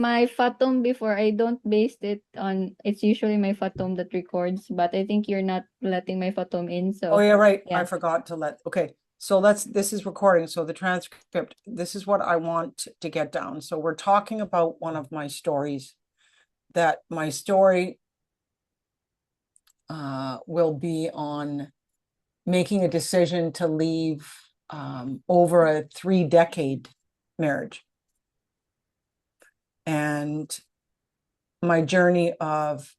My Fatom before, I don't base it on, it's usually my Fatom that records, but I think you're not letting my Fatom in, Oh, so yeah, right. I yeah. forgot to let, okay. So this is recording. So the transcript, this is what I want to get down. So we're talking about one of my stories, that my story will be on making a decision to leave over a 3-decade marriage. And my journey of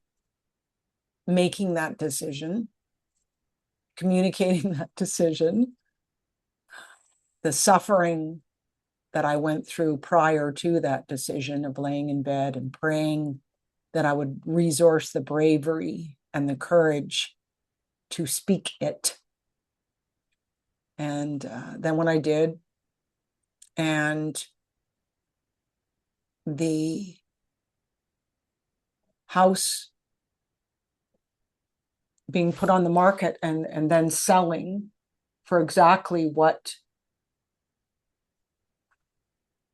making that decision, communicating that decision, the suffering that I went through prior to that decision of laying in bed and praying that I would resource the bravery and the courage to speak it. And then when I did, and the house being put on the market and then selling for exactly what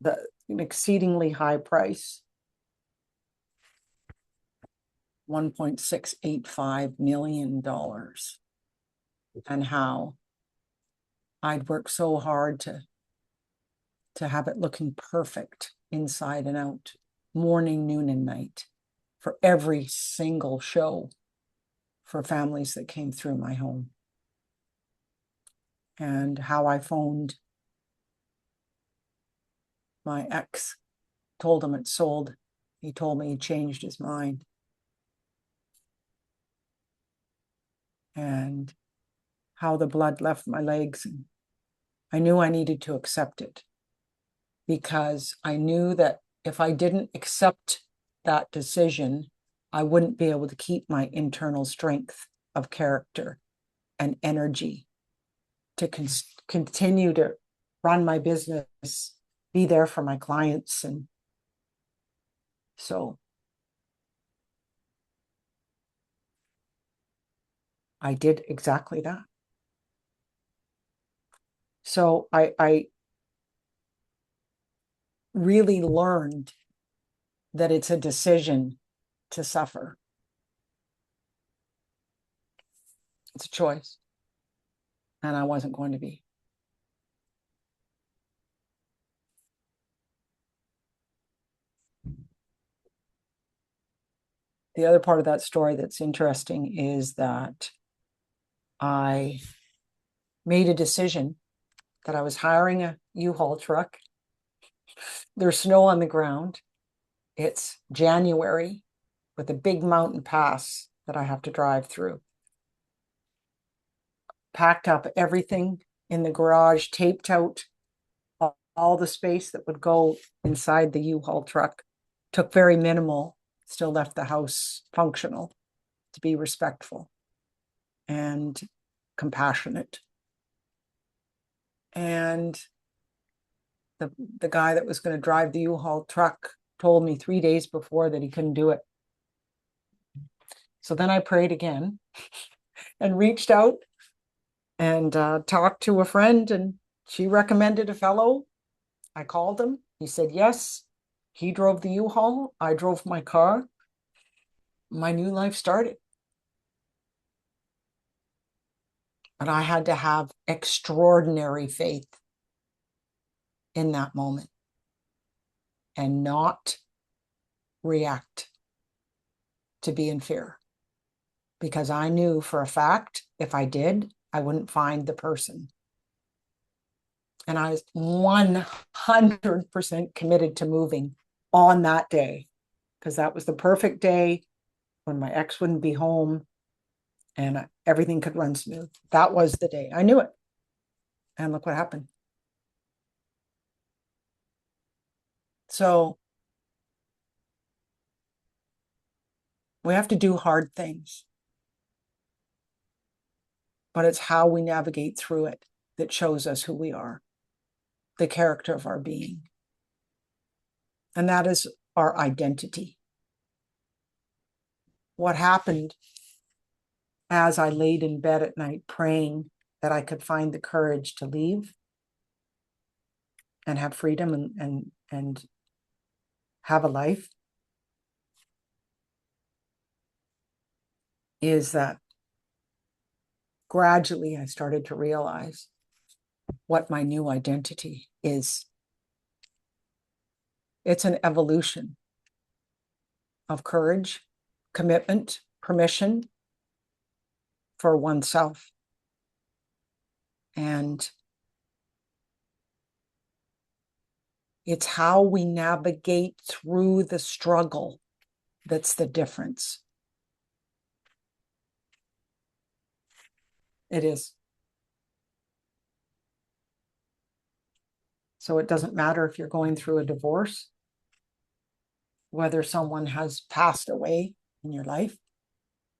the exceedingly high price, $1.685 million, and how I'd worked so hard to have it looking perfect inside and out, morning, noon, and night, for every single show for families that came through my home. And how I phoned my ex, told him it sold. He told me he changed his mind. And how the blood left my legs. And I knew I needed to accept it, because I knew that if I didn't accept that decision, I wouldn't be able to keep my internal strength of character and energy to continue to run my business, be there for my clients. And so I did exactly that. So I really learned that it's a decision to suffer. It's a choice. And I wasn't going to be. The other part of that story that's interesting is that I made a decision that I was hiring a U-Haul truck. There's snow on the ground. It's January with a big mountain pass that I have to drive through. Packed up everything in the garage, taped out all the space that would go inside the U-Haul truck. Took very minimal, still left the house functional, to be respectful and compassionate. And the guy that was going to drive the U-Haul truck told me 3 days before that he couldn't do it. So then I prayed again and reached out and talked to a friend, and she recommended a fellow. I called him. He said yes. He drove the U-Haul. I drove my car. My new life started. But I had to have extraordinary faith in that moment and not react to be in fear, because I knew for a fact if I did, I wouldn't find the person. And I was 100% committed to moving on that day, because that was the perfect day when my ex wouldn't be home and everything could run smooth. That was the day. I knew it. And look what happened. So we have to do hard things, but it's how we navigate through it that shows us who we are, the character of our being. And that is our identity. What happened as I laid in bed at night praying that I could find the courage to leave and have freedom and have a life is that gradually I started to realize what my new identity is. It's an evolution of courage, commitment, permission for oneself. And it's how we navigate through the struggle that's the difference. It is. So it doesn't matter if you're going through a divorce, whether someone has passed away in your life,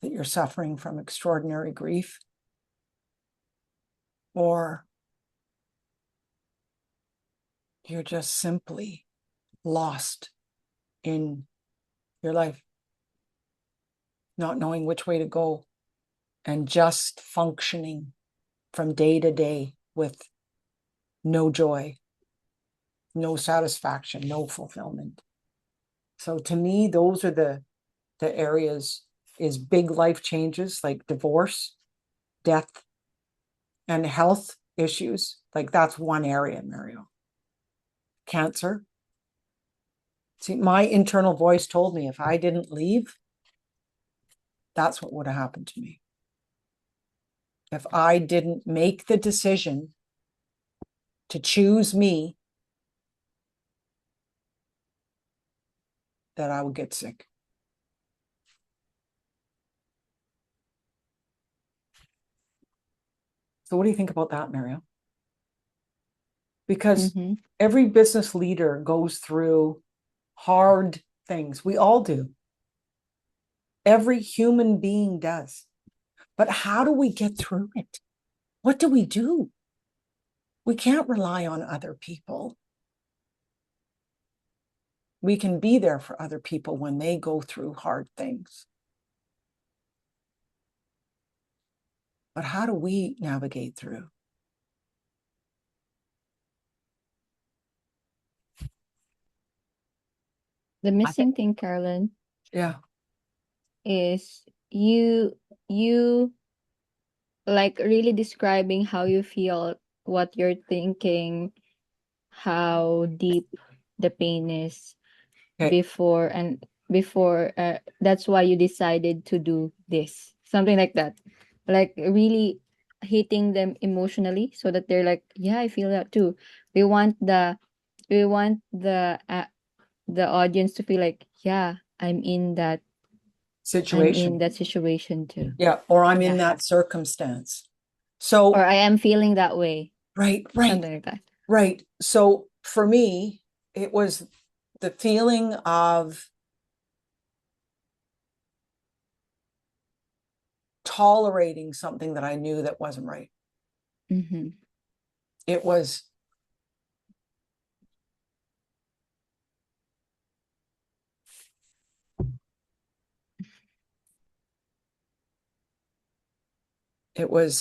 that you're suffering from extraordinary grief, or you're just simply lost in your life, not knowing which way to go, and just functioning from day to day with no joy, no satisfaction, no fulfillment. So to me, those are the areas, is big life changes like divorce, death, and health issues. Like that's one area, Mariel. Cancer. See, my internal voice told me if I didn't leave, that's what would have happened to me. If I didn't make the decision to choose me, that I would get sick. So what do you think about that, Mariel? Because every business leader goes through hard things. We all do. Every human being does. But how do we get through it? What do we do? We can't rely on other people. We can be there for other people when they go through hard things. But how do we navigate through? The missing thing, Carolyn, Yeah. is you like really describing how you feel, what you're thinking, how deep the pain is Okay. before that's why you decided to do this, something like that, like really hitting them emotionally so that they're like, yeah, I feel that too. We want the audience to feel like, yeah, I'm in Situation. that situation too. Yeah. Or I'm in Yeah. that circumstance. So, Or I am feeling that way. right. Something like that. Right. So for me, it was the feeling of tolerating something that I knew that wasn't right. Mm-hmm. It was it was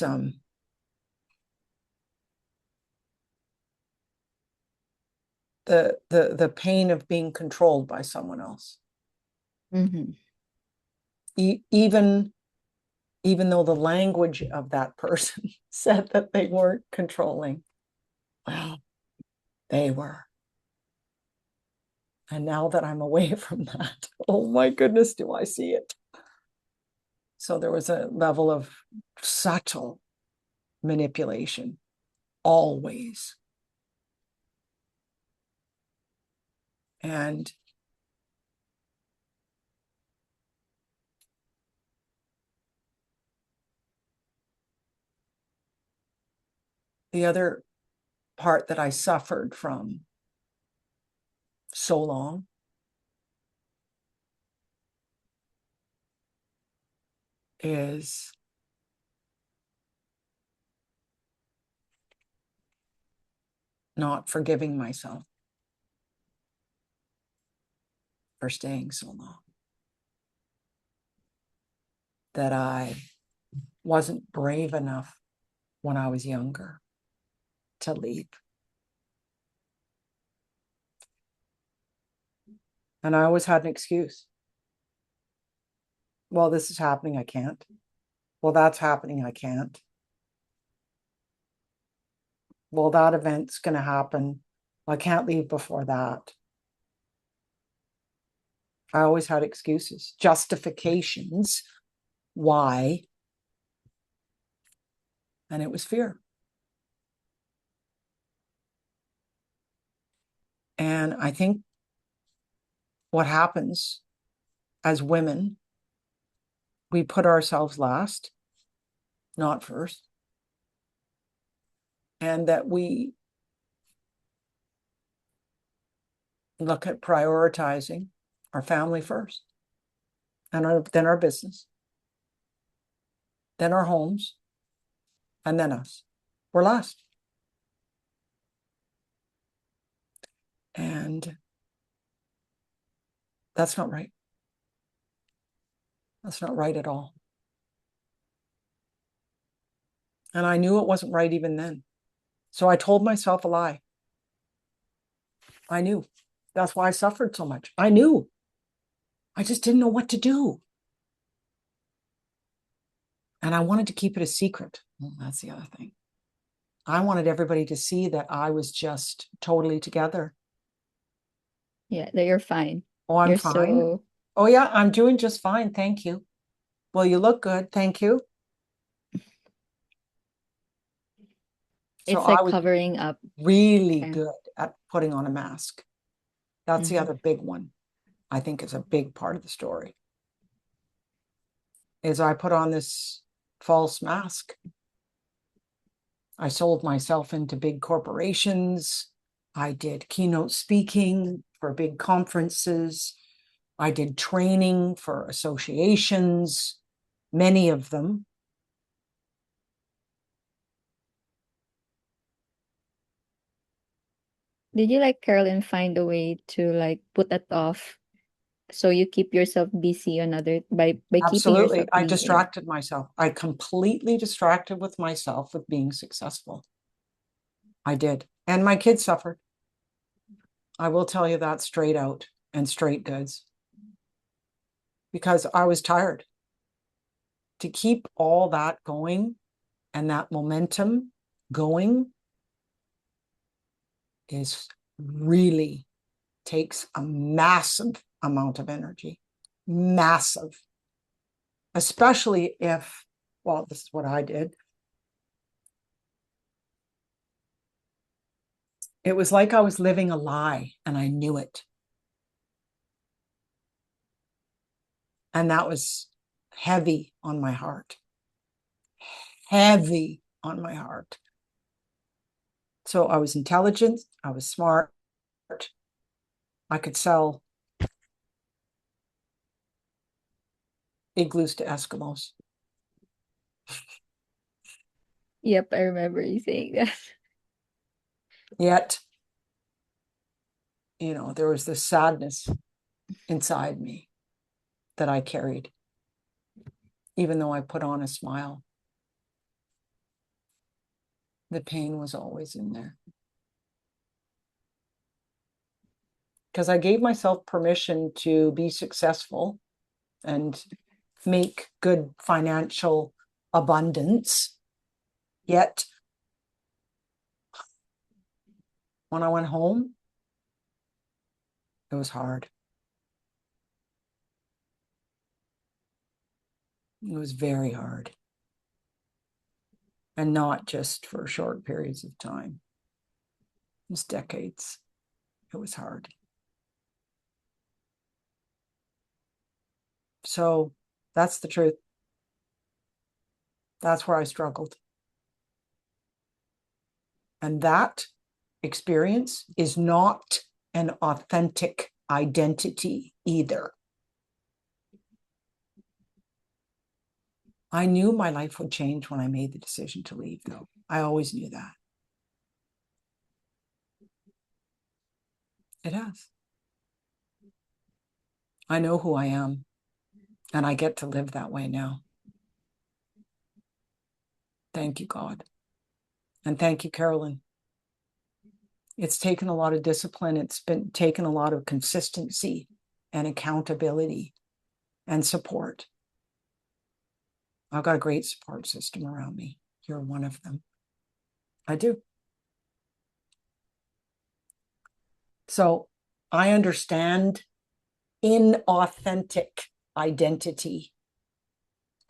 the pain of being controlled by someone else. Mm-hmm. Even though the language of that person said that they weren't controlling, well, they were. And now that I'm away from that, oh my goodness, do I see it. So there was a level of subtle manipulation, always. And the other part that I suffered from so long is not forgiving myself for staying so long. That I wasn't brave enough when I was younger to leave. And I always had an excuse. Well, this is happening, I can't. Well, that's happening, I can't. Well, that event's going to happen. I can't leave before that. I always had excuses, justifications why. And it was fear. And I think what happens as women, we put ourselves last, not first. And that we look at prioritizing our family first, and then our business, then our homes, and then us. We're last. And that's not right. That's not right at all. And I knew it wasn't right even then. So I told myself a lie. I knew. That's why I suffered so much. I knew. I just didn't know what to do. And I wanted to keep it a secret. Well, that's the other thing. I wanted everybody to see that I was just totally together. Yeah, that you're fine. Oh, I'm You're fine. so Oh, yeah, I'm doing just fine. Thank you. Well, you look good. Thank you. So it's I like was covering up. really Okay. good at putting on a mask. That's the Mhm. other big one, I think, is a big part of the story. Is I put on this false mask. I sold myself into big corporations. I did keynote speaking for big conferences. I did training for associations, many of them. Did you like Carolyn find a way to like put that off so you keep yourself busy another by keeping Absolutely. yourself I busy? distracted myself. I completely distracted with myself with being successful. I did. And my kids suffered. I will tell you that straight out and straight goods. Because I was tired. To keep all that going and that momentum going is really takes a massive amount of energy. Massive. Especially if, well, this is what I did. It was like I was living a lie and I knew it. And that was heavy on my heart. Heavy on my heart. So I was intelligent. I was smart. I could sell igloos to Eskimos. Yep, I remember you saying that. Yet, there was this sadness inside me that I carried, even though I put on a smile. The pain was always in there. Because I gave myself permission to be successful and make good financial abundance. Yet, when I went home, it was hard. It was very hard. And not just for short periods of time. It was decades. It was hard. So that's the truth. That's where I struggled. And that experience is not an authentic identity either. I knew my life would change when I made the decision to leave, though. I always knew that. It has. I know who I am, and I get to live that way now. Thank you, God. And thank you, Carolyn. It's taken a lot of discipline. It's been taken a lot of consistency and accountability and support. I've got a great support system around me. You're one of them. I do. So I understand inauthentic identity,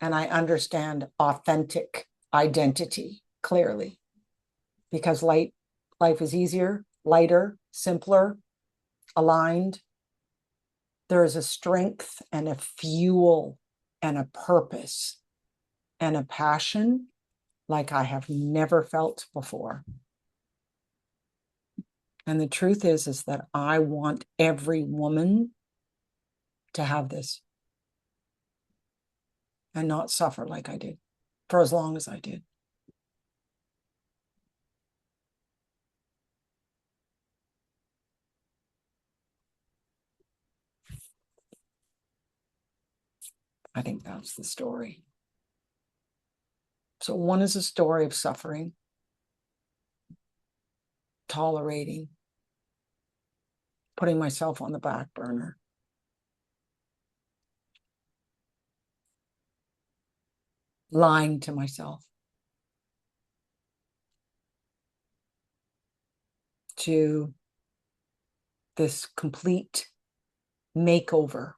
and I understand authentic identity clearly, because life is easier, lighter, simpler, aligned. There is a strength and a fuel and a purpose and a passion like I have never felt before. And the truth is that I want every woman to have this and not suffer like I did for as long as I did. I think that's the story. So one is a story of suffering, tolerating, putting myself on the back burner. Lying to myself. To this complete makeover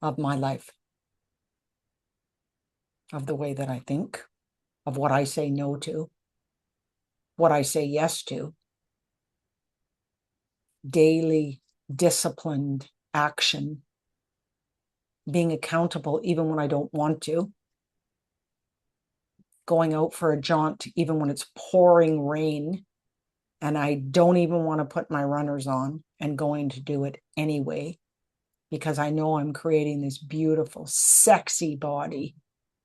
of my life, of the way that I think, of what I say no to, what I say yes to. Daily disciplined action, being accountable even when I don't want to, going out for a jaunt even when it's pouring rain and I don't even want to put my runners on, and going to do it anyway, because I know I'm creating this beautiful, sexy body,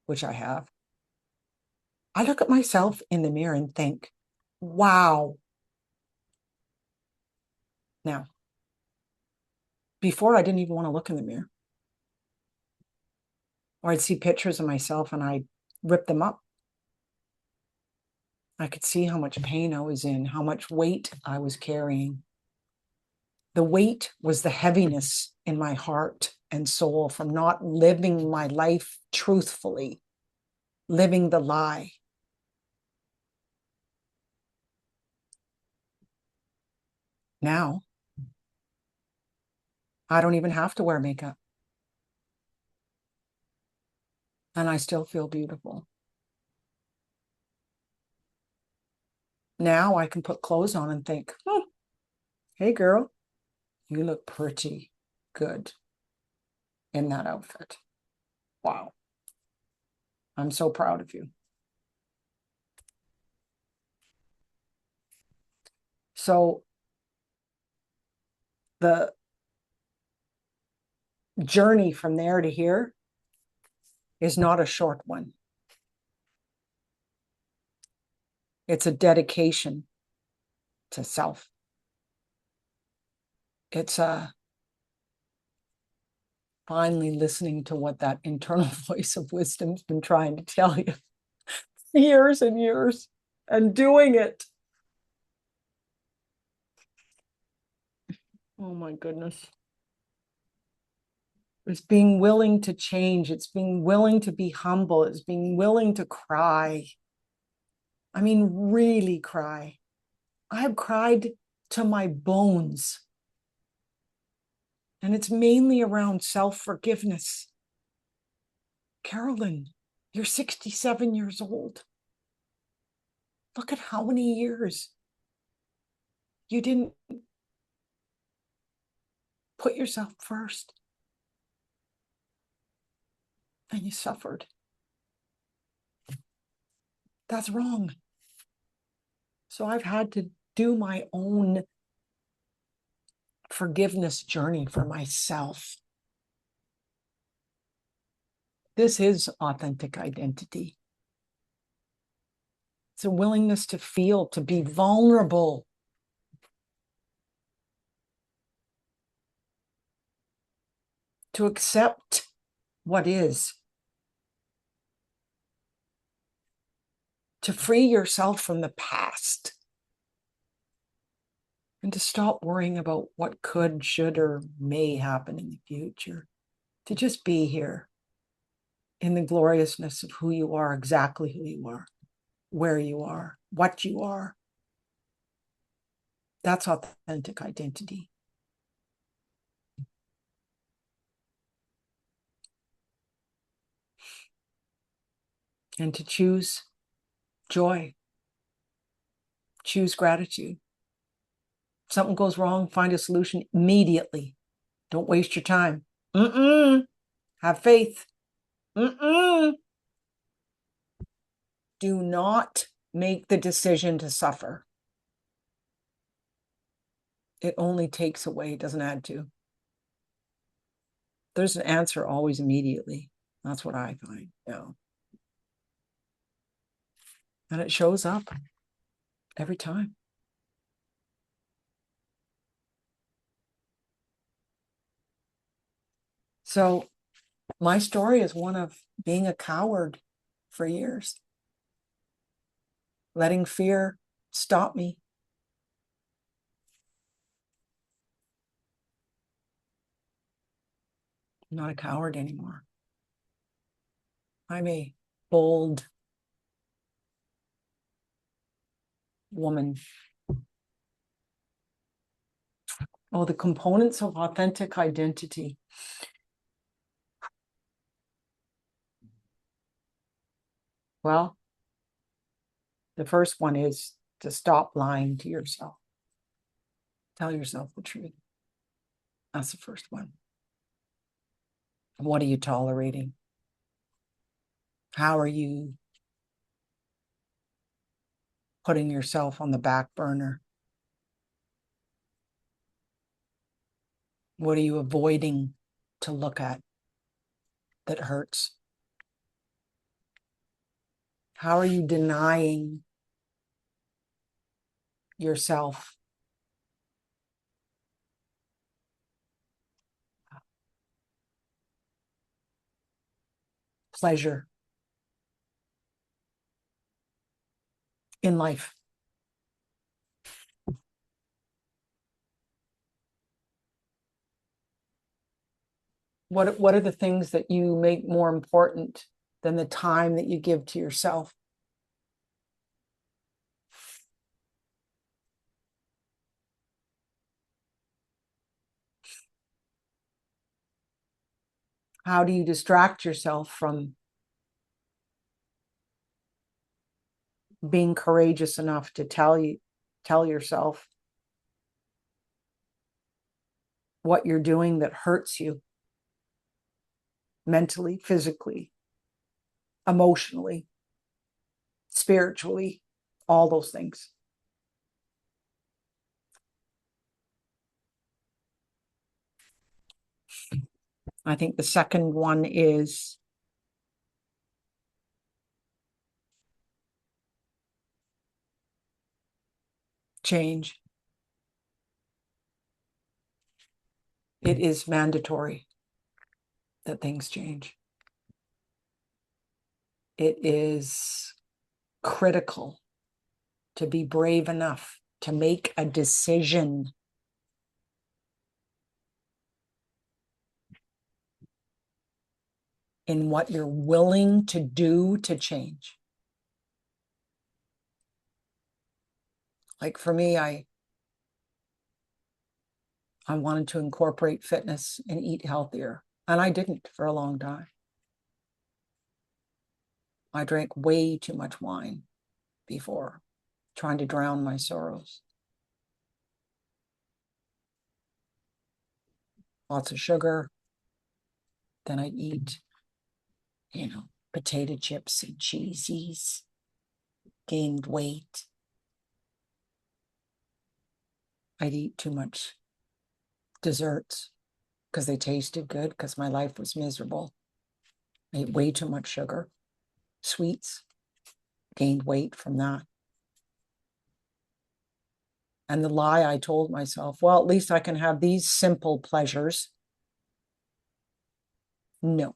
which I have. I look at myself in the mirror and think, wow. Now, before I didn't even want to look in the mirror. Or I'd see pictures of myself and I'd rip them up. I could see how much pain I was in, how much weight I was carrying. The weight was the heaviness in my heart and soul from not living my life truthfully, living the lie. Now, I don't even have to wear makeup. And I still feel beautiful. Now I can put clothes on and think, hey girl, you look pretty good in that outfit. Wow. I'm so proud of you. So the journey from there to here is not a short one. It's a dedication to self. It's finally listening to what that internal voice of wisdom's been trying to tell you years and years, and doing it. Oh my goodness. It's being willing to change. It's being willing to be humble. It's being willing to cry. I mean, really cry. I have cried to my bones. And it's mainly around self-forgiveness. Carolyn, you're 67 years old. Look at how many years you didn't put yourself first. And you suffered. That's wrong. So I've had to do my own forgiveness journey for myself. This is authentic identity. It's a willingness to feel, to be vulnerable. To accept what is. To free yourself from the past. And to stop worrying about what could, should, or may happen in the future. To just be here in the gloriousness of who you are, exactly who you are, where you are, what you are. That's authentic identity. And to choose joy, choose gratitude. If something goes wrong, find a solution immediately. Don't waste your time. Have faith. Do not make the decision to suffer. It only takes away, it doesn't add to. There's an answer always immediately. That's what I find. Yeah. And it shows up every time. So my story is one of being a coward for years, letting fear stop me. I'm not a coward anymore. I'm a bold woman. Oh, the components of authentic identity. Well, the first one is to stop lying to yourself. Tell yourself the truth. That's the first one. What are you tolerating? How are you putting yourself on the back burner? What are you avoiding to look at that hurts? How are you denying yourself pleasure in life? What are the things that you make more important than the time that you give to yourself? How do you distract yourself from being courageous enough to tell yourself what you're doing that hurts you mentally, physically, emotionally, spiritually, all those things? I think the second one is change. It is mandatory that things change. It is critical to be brave enough to make a decision in what you're willing to do to change. Like for me, I wanted to incorporate fitness and eat healthier, and I didn't for a long time. I drank way too much wine before, trying to drown my sorrows. Lots of sugar. Then I'd eat, potato chips and cheesies, gained weight. I'd eat too much desserts because they tasted good, because my life was miserable. I ate way too much sugar, sweets, gained weight from that. And the lie I told myself, well, at least I can have these simple pleasures. No,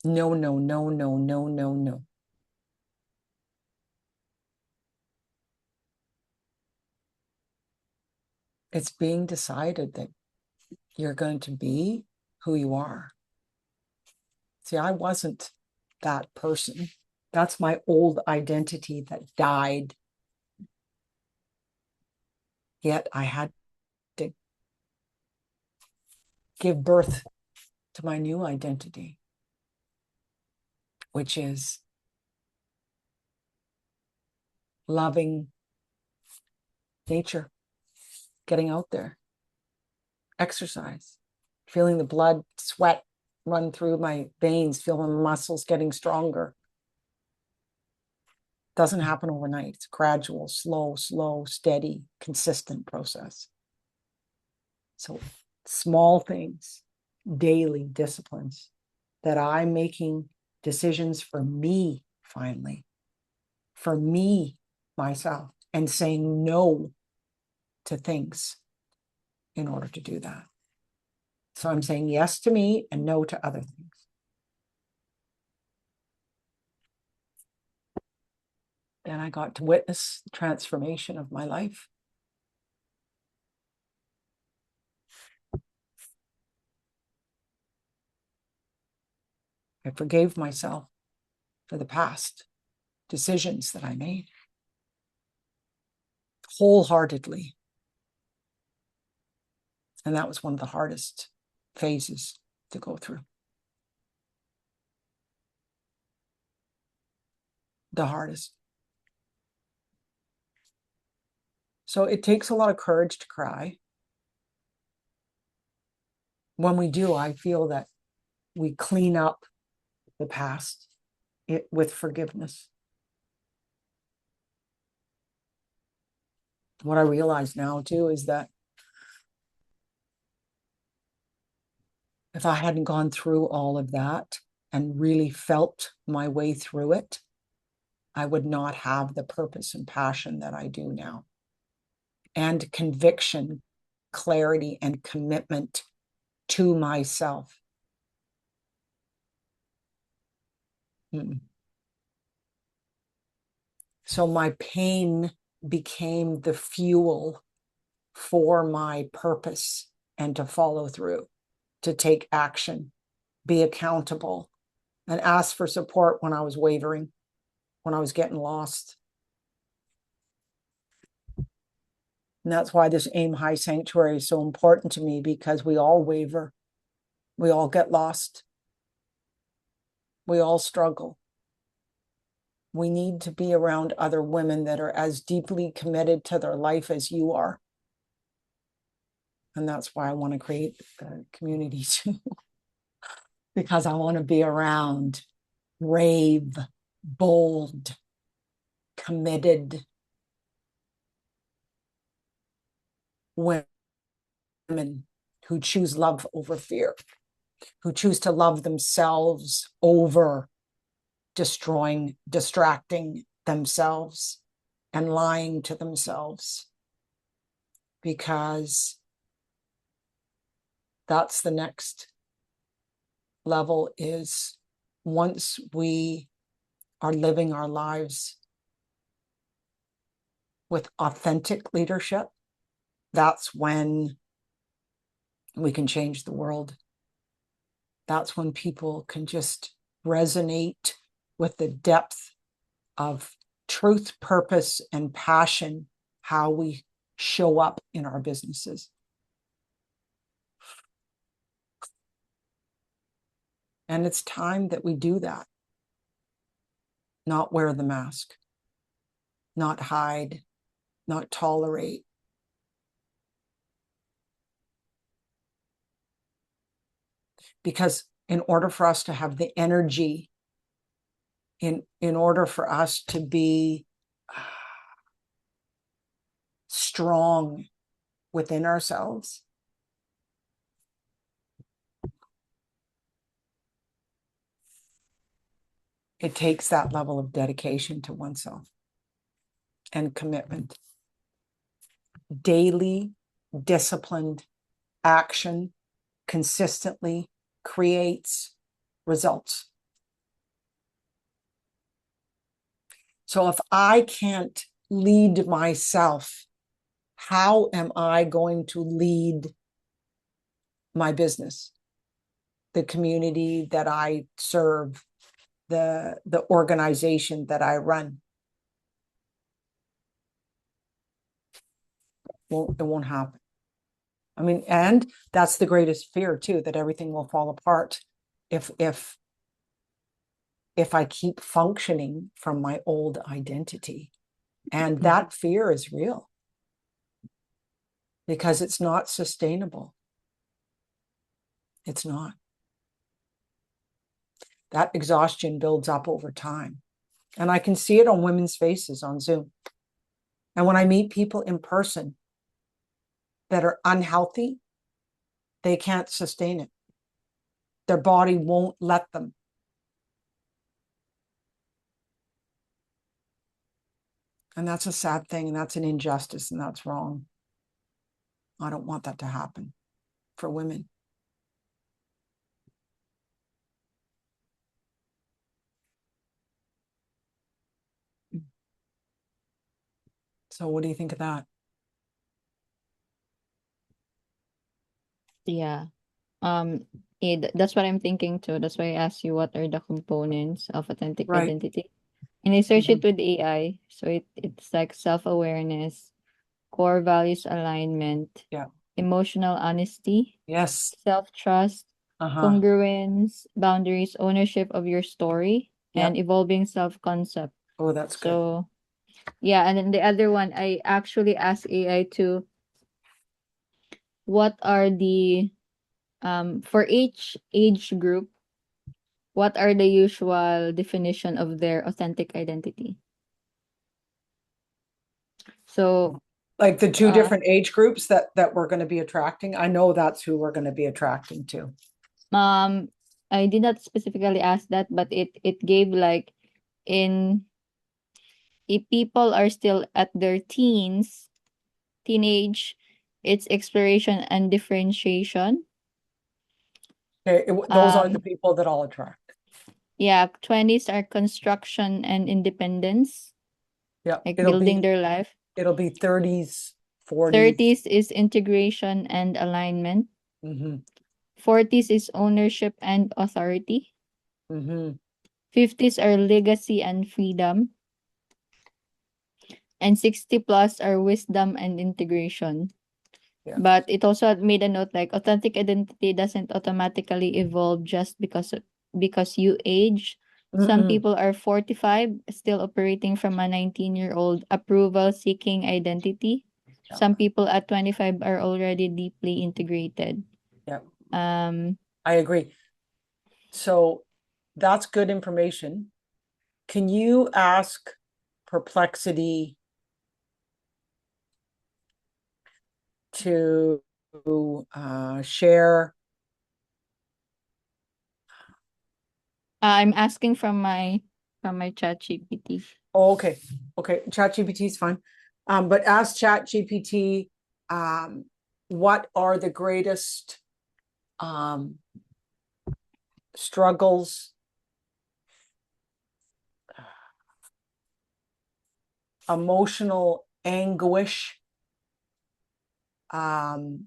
no, no, no, no, no, no, no. It's being decided that you're going to be who you are. See, I wasn't that person. That's my old identity that died. Yet I had to give birth to my new identity, which is loving nature, getting out there, exercise, feeling the blood, sweat run through my veins, feeling muscles getting stronger. Doesn't happen overnight. It's gradual, slow, steady, consistent process. So small things, daily disciplines, that I'm making decisions for me finally, for me, myself, and saying no to things in order to do that. So I'm saying yes to me and no to other things. Then I got to witness the transformation of my life. I forgave myself for the past decisions that I made wholeheartedly. And that was one of the hardest phases to go through. The hardest. So it takes a lot of courage to cry. When we do, I feel that we clean up the past with forgiveness. What I realize now too is that if I hadn't gone through all of that and really felt my way through it, I would not have the purpose and passion that I do now. And conviction, clarity, and commitment to myself. So my pain became the fuel for my purpose and to follow through, to take action, be accountable, and ask for support when I was wavering, when I was getting lost. And that's why this Aim High Sanctuary is so important to me, because we all waver. We all get lost. We all struggle. We need to be around other women that are as deeply committed to their life as you are. And that's why I want to create the community too, because I want to be around brave, bold, committed women who choose love over fear, who choose to love themselves over distracting themselves and lying to themselves, because that's the next level. Is once we are living our lives with authentic leadership, that's when we can change the world. That's when people can just resonate with the depth of truth, purpose, and passion, how we show up in our businesses. And it's time that we do that. Not wear the mask, not hide, not tolerate. Because in order for us to have the energy, in order for us to be strong within ourselves, it takes that level of dedication to oneself and commitment. Daily, disciplined action consistently creates results. So if I can't lead myself how am I going to lead my business, the community that I serve, the organization that I run? It won't happen. I mean, and that's the greatest fear too, that everything will fall apart if I keep functioning from my old identity. And that fear is real because it's not sustainable. It's not. That exhaustion builds up over time. And I can see it on women's faces on Zoom. And when I meet people in person that are unhealthy, they can't sustain it. Their body won't let them. And that's a sad thing, and that's an injustice, and that's wrong. I don't want that to happen for women. So what do you think of that? Yeah. That's what I'm thinking too. That's why I asked you what are the components of authentic Right. identity. And I searched Mhm. it with AI. So it's like self-awareness, core values alignment, Yeah. emotional honesty, Yes. self-trust, Uh-huh. congruence, boundaries, ownership of your story, and Yep. evolving self-concept. Oh, that's good. So yeah, and then the other one, I actually asked AI to what are the for each age group, what are the usual definition of their authentic identity? So Like the two uh different age groups that we're going to be attracting. I know that's who we're going to be attracting to. um I did not specifically ask that, but it gave like in if people are still at their teenage, it's exploration and differentiation. Okay, those are the Um, people that I'll attract. yeah, 20s are construction and independence, Yeah, like building their life. it'll be 30s, 40s. 30s is integration and alignment. Mm-hmm. 40s is ownership and authority. Mm-hmm. 50s are legacy and freedom. And 60 plus are wisdom and integration. Yeah. But it also had made a note like authentic identity doesn't automatically evolve just because you age. Some Mm-mm. people are 45 still operating from a 19-year-old approval seeking identity. Yeah. Some people at 25 are already deeply integrated. Yeah. Um I agree. So that's good information. Can you ask Perplexity to share? I'm asking from my chat GPT. Oh, okay. Okay. ChatGPT is fine. But ask ChatGPT, um, what are the greatest um, struggles, emotional anguish, um,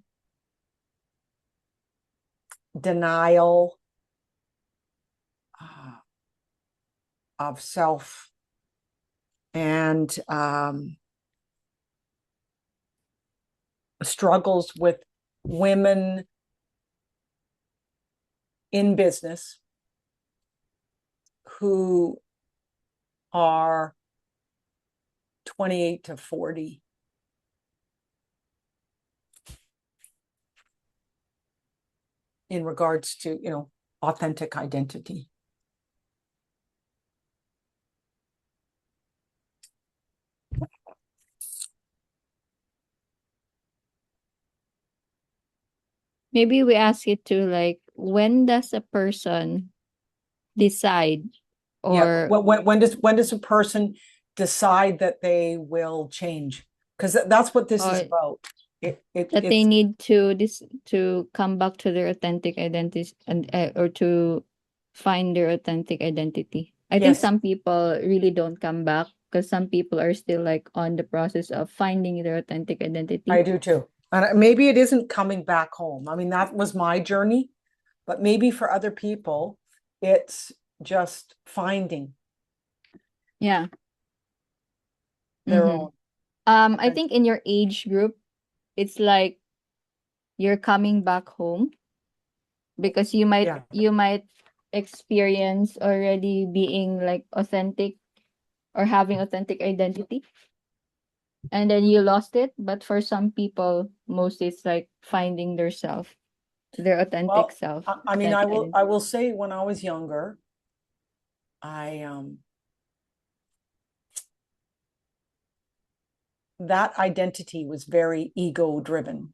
denial uh, of self, and struggles with women in business who are 28 to 40 in regards to, authentic identity. Maybe we ask it to like when does a person decide Yeah. or When does a person decide that they will change? Because that's what this is or about. that they It's need to this to come back to their authentic identity and or to find their authentic identity. I think Yes, some people really don't come back because some people are still like on the process of finding their authentic I identity. do too. And maybe it isn't coming back home. I mean, that was my journey, but maybe for other people, it's just finding Yeah. their Mm-hmm. own. I think in your age group, it's like you're coming back home because Yeah. you might experience already being like authentic or having authentic identity, and then you lost it. But for some people, most it's like finding their self, their authentic Well, self, I mean, authentic I identity. will say when I was younger, I that identity was very ego driven.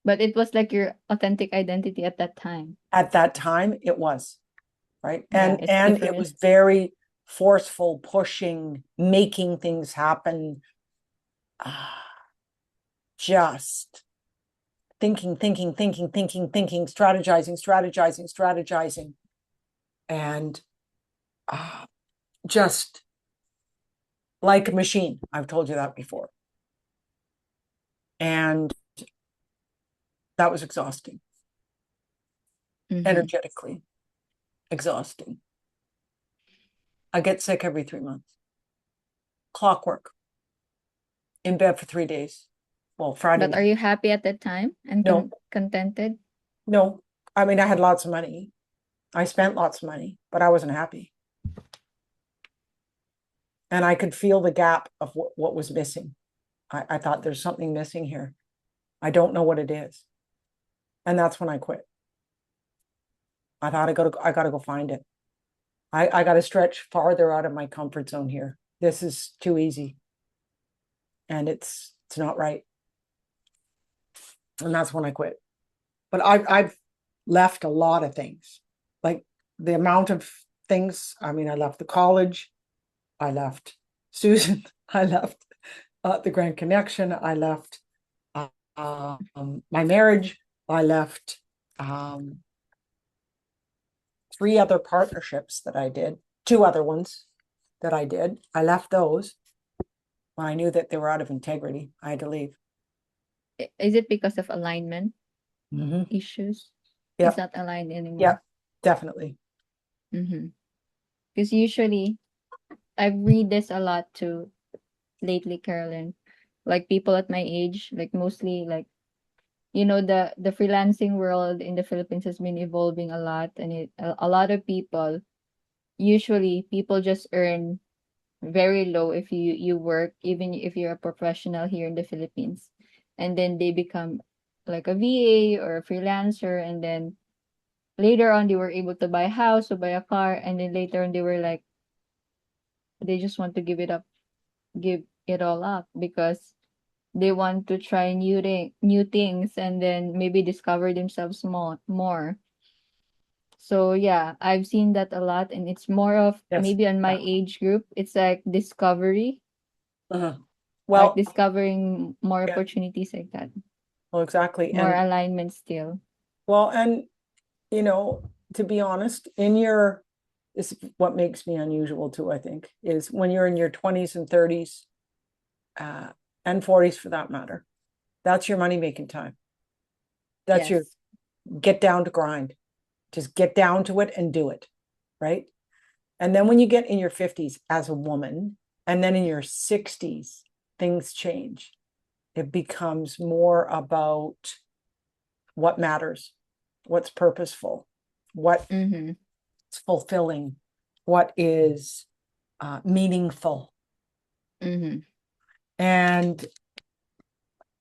But it was like your authentic identity at that time. At that time, it was, right? Yeah, it's And it different. was very forceful, pushing, making things happen, just thinking, strategizing, and just like a machine. I've told you that before. And that was exhausting, Mm-hmm. energetically exhausting. I get sick every 3 months. Clockwork, in bed for 3 days. Well, Friday But are night. you happy at that time and No, contented? no. I mean, I had lots of money. I spent lots of money, but I wasn't happy. And I could feel the gap of what was missing. I thought there's something missing here. I don't know what it is. And that's when I quit. I thought I gotta go find it. I gotta stretch farther out of my comfort zone here. This is too easy. And it's not right. And that's when I quit. But I've left a lot of things. Like the amount of things. I mean, I left the college, I left Susan, I left the Grand Connection, I left my marriage, I left um, 3 other partnerships that I did, 2 other ones that I did. I left those when I knew that they were out of integrity. I had to leave. Is it because of alignment Mm-hmm. issues? It's Yep. not aligned Yep. anymore. Definitely. Mm-hmm. Because usually I read this a lot too lately, Carolyn. Like people at my age, like mostly like the freelancing world in the Philippines has been evolving a lot, and a lot of people, usually people just earn very low if you work, even if you're a professional here in the Philippines, and then they become like a VA or a freelancer, and then later on they were able to buy a house or buy a car, and then later on they were like they just want to give it all up because they want to try new things and then maybe discover themselves more. So yeah, I've seen that a lot, and it's more of Yes. maybe on my Yeah. age group, it's like discovery, Uh-huh. like Well, discovering more yeah. opportunities like that, Well, exactly. more alignment still. Well, and you know, to be honest, in your this is what makes me unusual too, I think, is when you're in your 20s and 30s, uh, and 40s for that matter, that's your money making time. That's your Yes. get down to grind. Just get down to it and do it. Right. And then when you get in your 50s as a woman, and then in your 60s, things change. It becomes more about what matters, what's purposeful, what's Mm-hmm. fulfilling, what is meaningful. Mm-hmm. And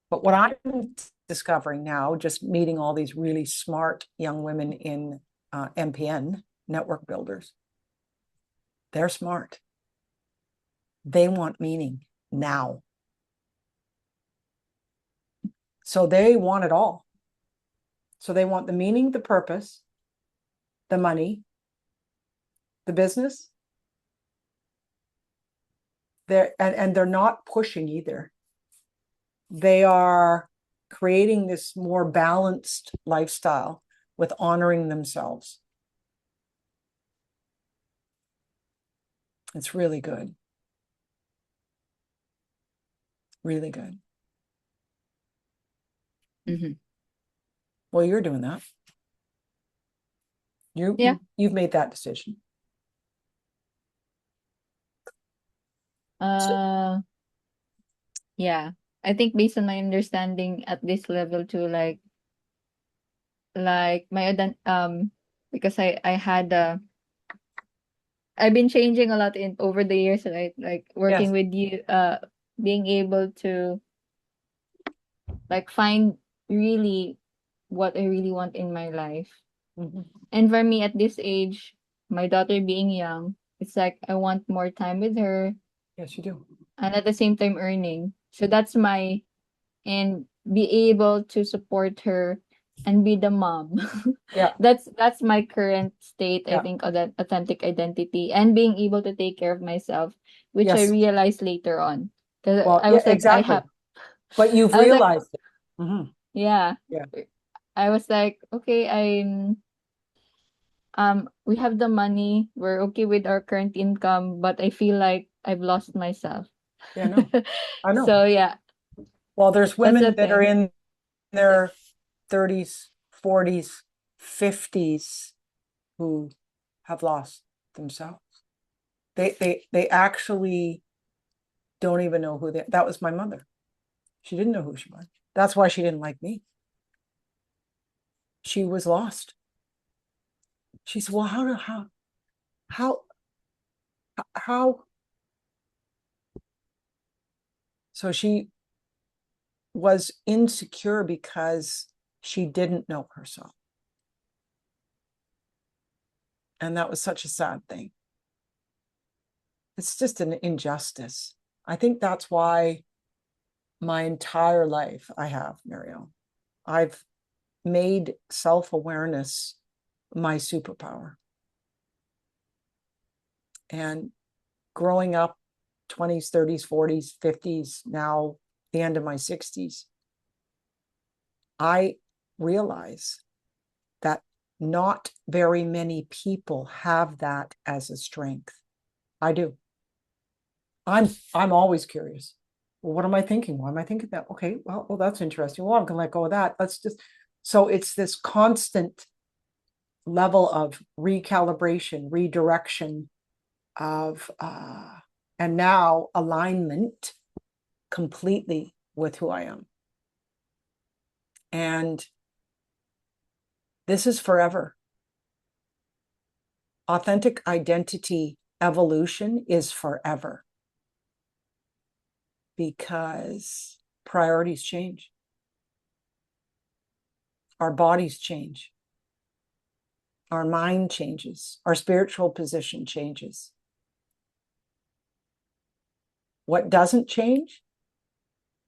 but what I'm discovering now, just meeting all these really smart young women in MPN, network builders, they're smart. They want meaning now. So they want it all. So they want the meaning, the purpose, the money, the business. And they're not pushing either. They are creating this more balanced lifestyle with honoring themselves. It's really good. Really good. Mm-hmm. Well, you're doing that. Yeah. You've made that decision. So, Uh, yeah. I think based on my understanding at this level too, like my because I had I've been changing a lot in over the years, right? Like working yes. with you, being able to like find really what I really want in my life. Mhm. And for me at this age, my daughter being young, it's like I want more time with her Yes, you do. and at the same time earning. So that's my and be able to support her and be the mom. Yeah. That's my current state, I Yeah. think, of that authentic identity and being able to take care of myself, which I Yes. realized later on. Because Well, I yeah, was like, exactly. But you've I was like, realized it. Mhm. yeah. Yeah. I was like, okay, we have the money, we're okay with our current income, but I feel like I've lost myself. Yeah, no. I know. So yeah, Well, there's that's women the that are thing. in their 30s, 40s, 50s who have lost themselves. They actually don't even know who they. That was my mother. She didn't know who she was. That's why she didn't like me. She was lost. She said, "Well, how how?" So she was insecure because she didn't know herself, and that was such a sad thing. It's just an injustice. I think that's why my entire life I have, Mariel. I've made self-awareness my superpower. And growing up 20s, 30s, 40s, 50s, now the end of my 60s, I realize that not very many people have that as a strength. I do. I'm always curious. Well, what am I thinking? Why am I thinking that? Okay, well, that's interesting. Well, I'm gonna let go of that. Let's just so it's this constant level of recalibration, redirection of and now alignment completely with who I am. And this is forever. Authentic identity evolution is forever because priorities change, our bodies change, our mind changes, our spiritual position changes. What doesn't change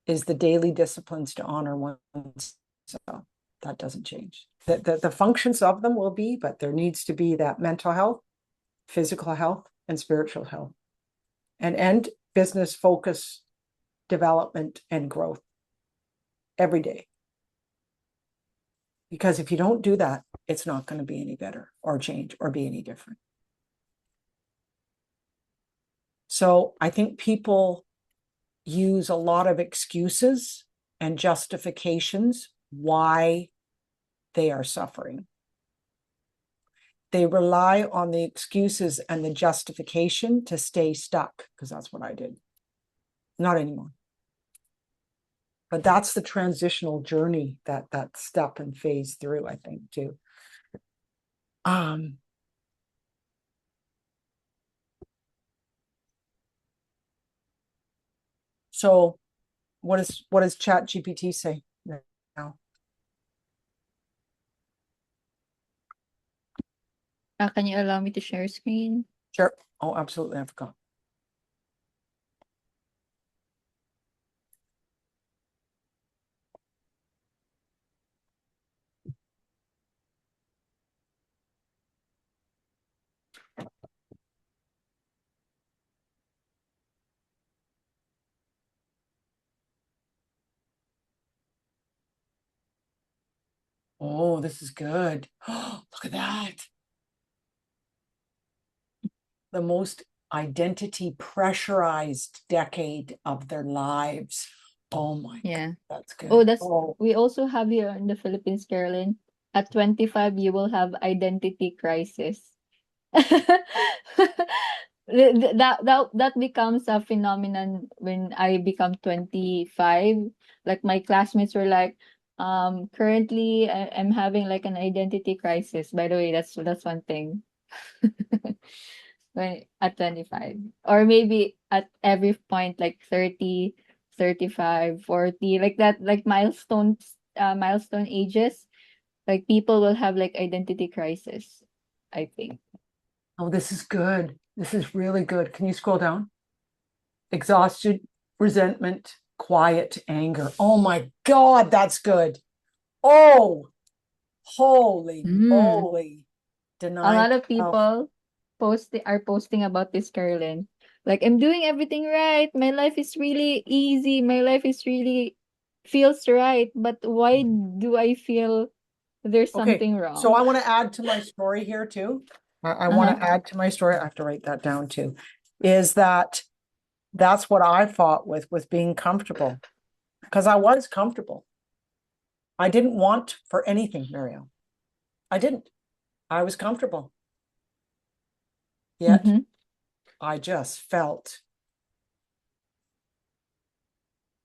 is the daily disciplines to honor oneself. That doesn't change. The functions of them will be, but there needs to be that mental health, physical health, and spiritual health, and business focus, development, and growth every day. Because if you don't do that, it's not going to be any better or change or be any different. So I think people use a lot of excuses and justifications why they are suffering. They rely on the excuses and the justification to stay stuck, because that's what I did. Not anymore. But that's the transitional journey that step and phase through, I think, too. Um, so what does Chat GPT say now? Can you allow me to share screen? Sure. Oh, absolutely. I forgot. Oh, this is good. Oh, look at that. The most identity pressurized decade of their lives. Oh my God, Yeah. that's Oh, good. that's Oh, we also have here in the Philippines, Carolyn. At 25, you will have identity crisis. That becomes a phenomenon when I become 25. Like my classmates were like, currently I'm having like an identity crisis. By the way, that's one thing. When at 25, or maybe at every point like 30, 35, 40, like that, like milestone ages, like people will have like identity crisis, I think. oh, this is good. This is really good. Can you scroll down? Exhaustion, resentment, quiet anger. Oh my God, that's good. Oh, holy Mm. moly. A Denying lot of self. people posting about this, Carolyn. Like, I'm doing everything right. My life is really easy. My life is really feels right. But why do I feel there's Okay, something so wrong? I want to add to my story here too. I want Uh-huh. to add to my story. I have to write that down too. Is that that's what I fought with being comfortable because I was comfortable. I didn't want for anything, Mariel. I didn't. I was comfortable. Yet Mm-hmm. I just felt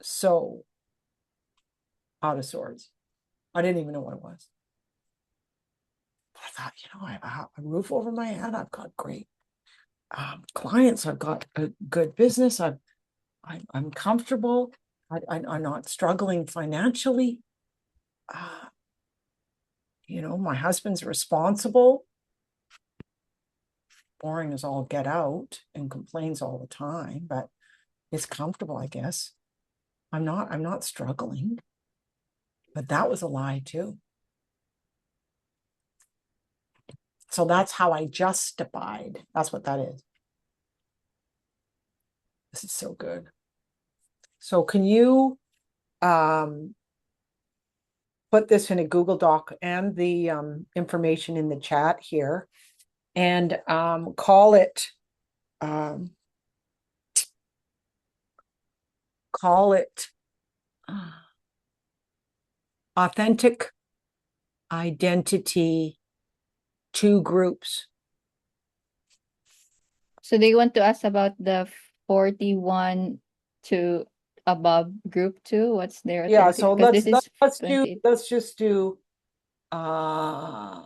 so out of sorts. I didn't even know what it was. But I thought, I have a roof over my head. I've got great clients. I've got a good business. I'm comfortable. I'm not struggling financially. Uh, my husband's responsible. Boring as all get out and complains all the time, but is comfortable, I guess. I'm not struggling. But that was a lie too. So that's how I justified. That's what that is. This is so good. So can you um put this in a Google Doc and the information in the chat here and um, call it authentic identity two groups. So they want to ask about the 41 to above group two. What's their Yeah, authentic? so Because let's this is let's do 20. let's just do uh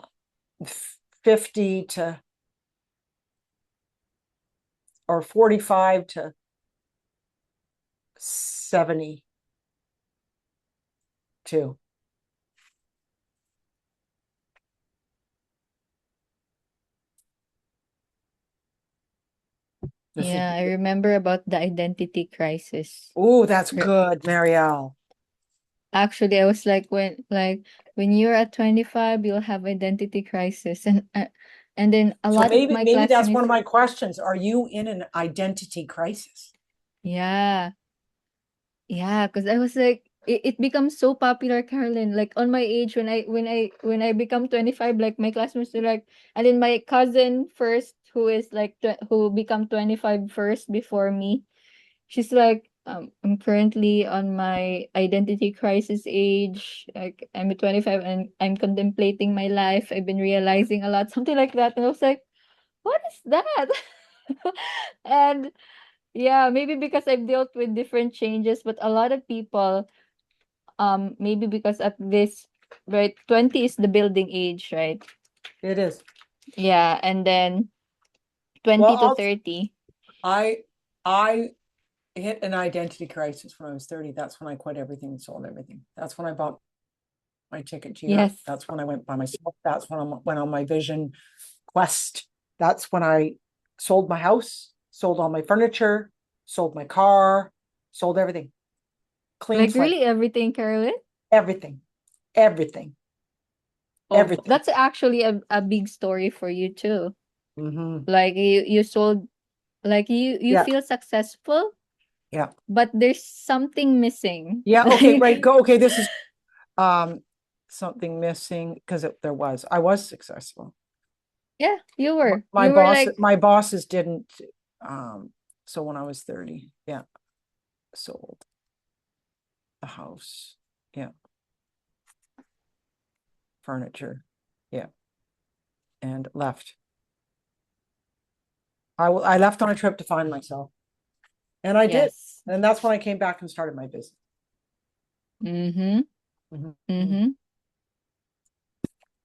50 to or 45 to 72. This is Yeah, I remember about the identity crisis. oh, that's Re- good, Marielle. Actually, I was like, when you're at 25, you'll have identity crisis, and then a So lot of maybe my maybe that's one of classmates. my questions. Are you in an identity crisis? Yeah, yeah, because I was like, it becomes so popular, Carolyn. Like on my age, when I become 25, like my classmates are like, and then my cousin first, who is like who become 25 first before me. She's like, I'm currently on my identity crisis age. Like I'm 25 and I'm contemplating my life. I've been realizing a lot, something like that. And I was like, what is that? And yeah, maybe because I've dealt with different changes, but a lot of people, maybe because at this, right, 20 is the building age, right? It is. Yeah, and then Well, 20 to 30. I I hit an identity crisis when I was 30. That's when I quit everything and sold everything. That's when I bought my ticket to Europe. Yes. That's when I went by myself. That's when I went on my vision quest. That's when I sold my house, sold all my furniture, sold my car, sold everything. Clean Like slate. really everything, Carolyn? Everything. Everything. Oh, Everything. that's actually a big story for you too. Mm-hmm. Like you sold, like you Yeah. feel successful, Yeah. but there's something missing. Yeah. Okay. Like Right. Go. Okay. This is um something missing because there was. I was successful. yeah, you My, were. my You were boss, like my bosses didn't. So when I was 30, yeah, sold the house, yeah, furniture, yeah, and left. I left on a trip to find myself, and I did, Yes. and that's when I came back and started my business. Mm-hmm. Mhm. Mm-hmm.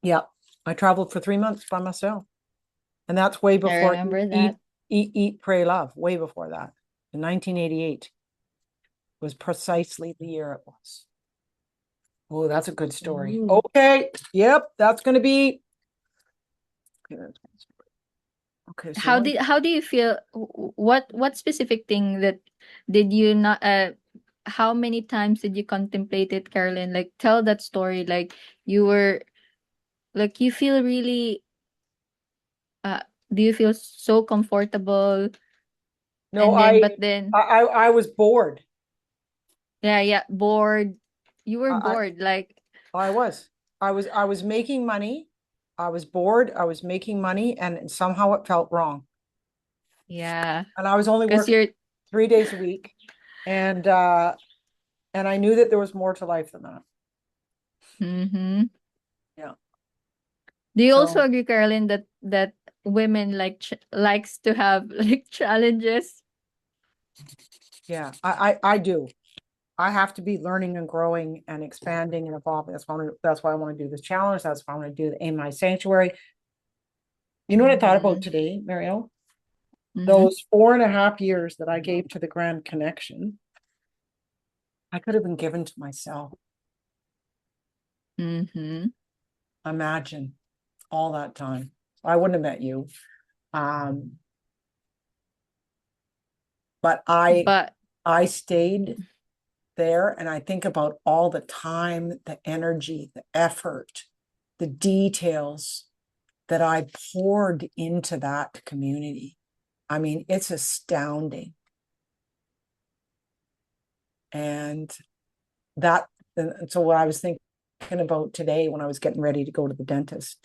Yeah, I traveled for 3 months by myself, and that's way I before remember that. Eat, Pray, Love. Way before that, in 1988 was precisely the year it was. Oh, that's a good story. Ooh. Okay, yep, that's going to be. Okay, that's my story. Okay, so what? How do you feel, what specific thing that did you not how many times did you contemplate it, Carolyn? Like, tell that story. Like, you were, like, you feel really uh do you feel so comfortable, No, and then but then I was bored. yeah, yeah, bored. You were I, bored, like, I was. I was making money. I was bored. I was making money, and somehow it felt wrong. yeah, And I was only because working you're 3 days a week, and I knew that there was more to life than that. mm-hmm. Yeah. Do you also So agree, Carolyn, that women likes to have like challenges? yeah, I do. I have to be learning and growing and expanding and evolving. That's why I want to do this challenge. That's why I want to do the Aim My Sanctuary. You know what I thought about Mm-hmm. today, Mariel? Mm-hmm. Those 4.5 years that I gave to the Grand Connection, I could have been given to myself. Mm-hmm. Imagine all that time. I wouldn't have met you. Um, but But I stayed there, and I think about all the time, the energy, the effort, the details that I poured into that community. I mean, it's astounding. And that, and so what I was thinking about today when I was getting ready to go to the dentist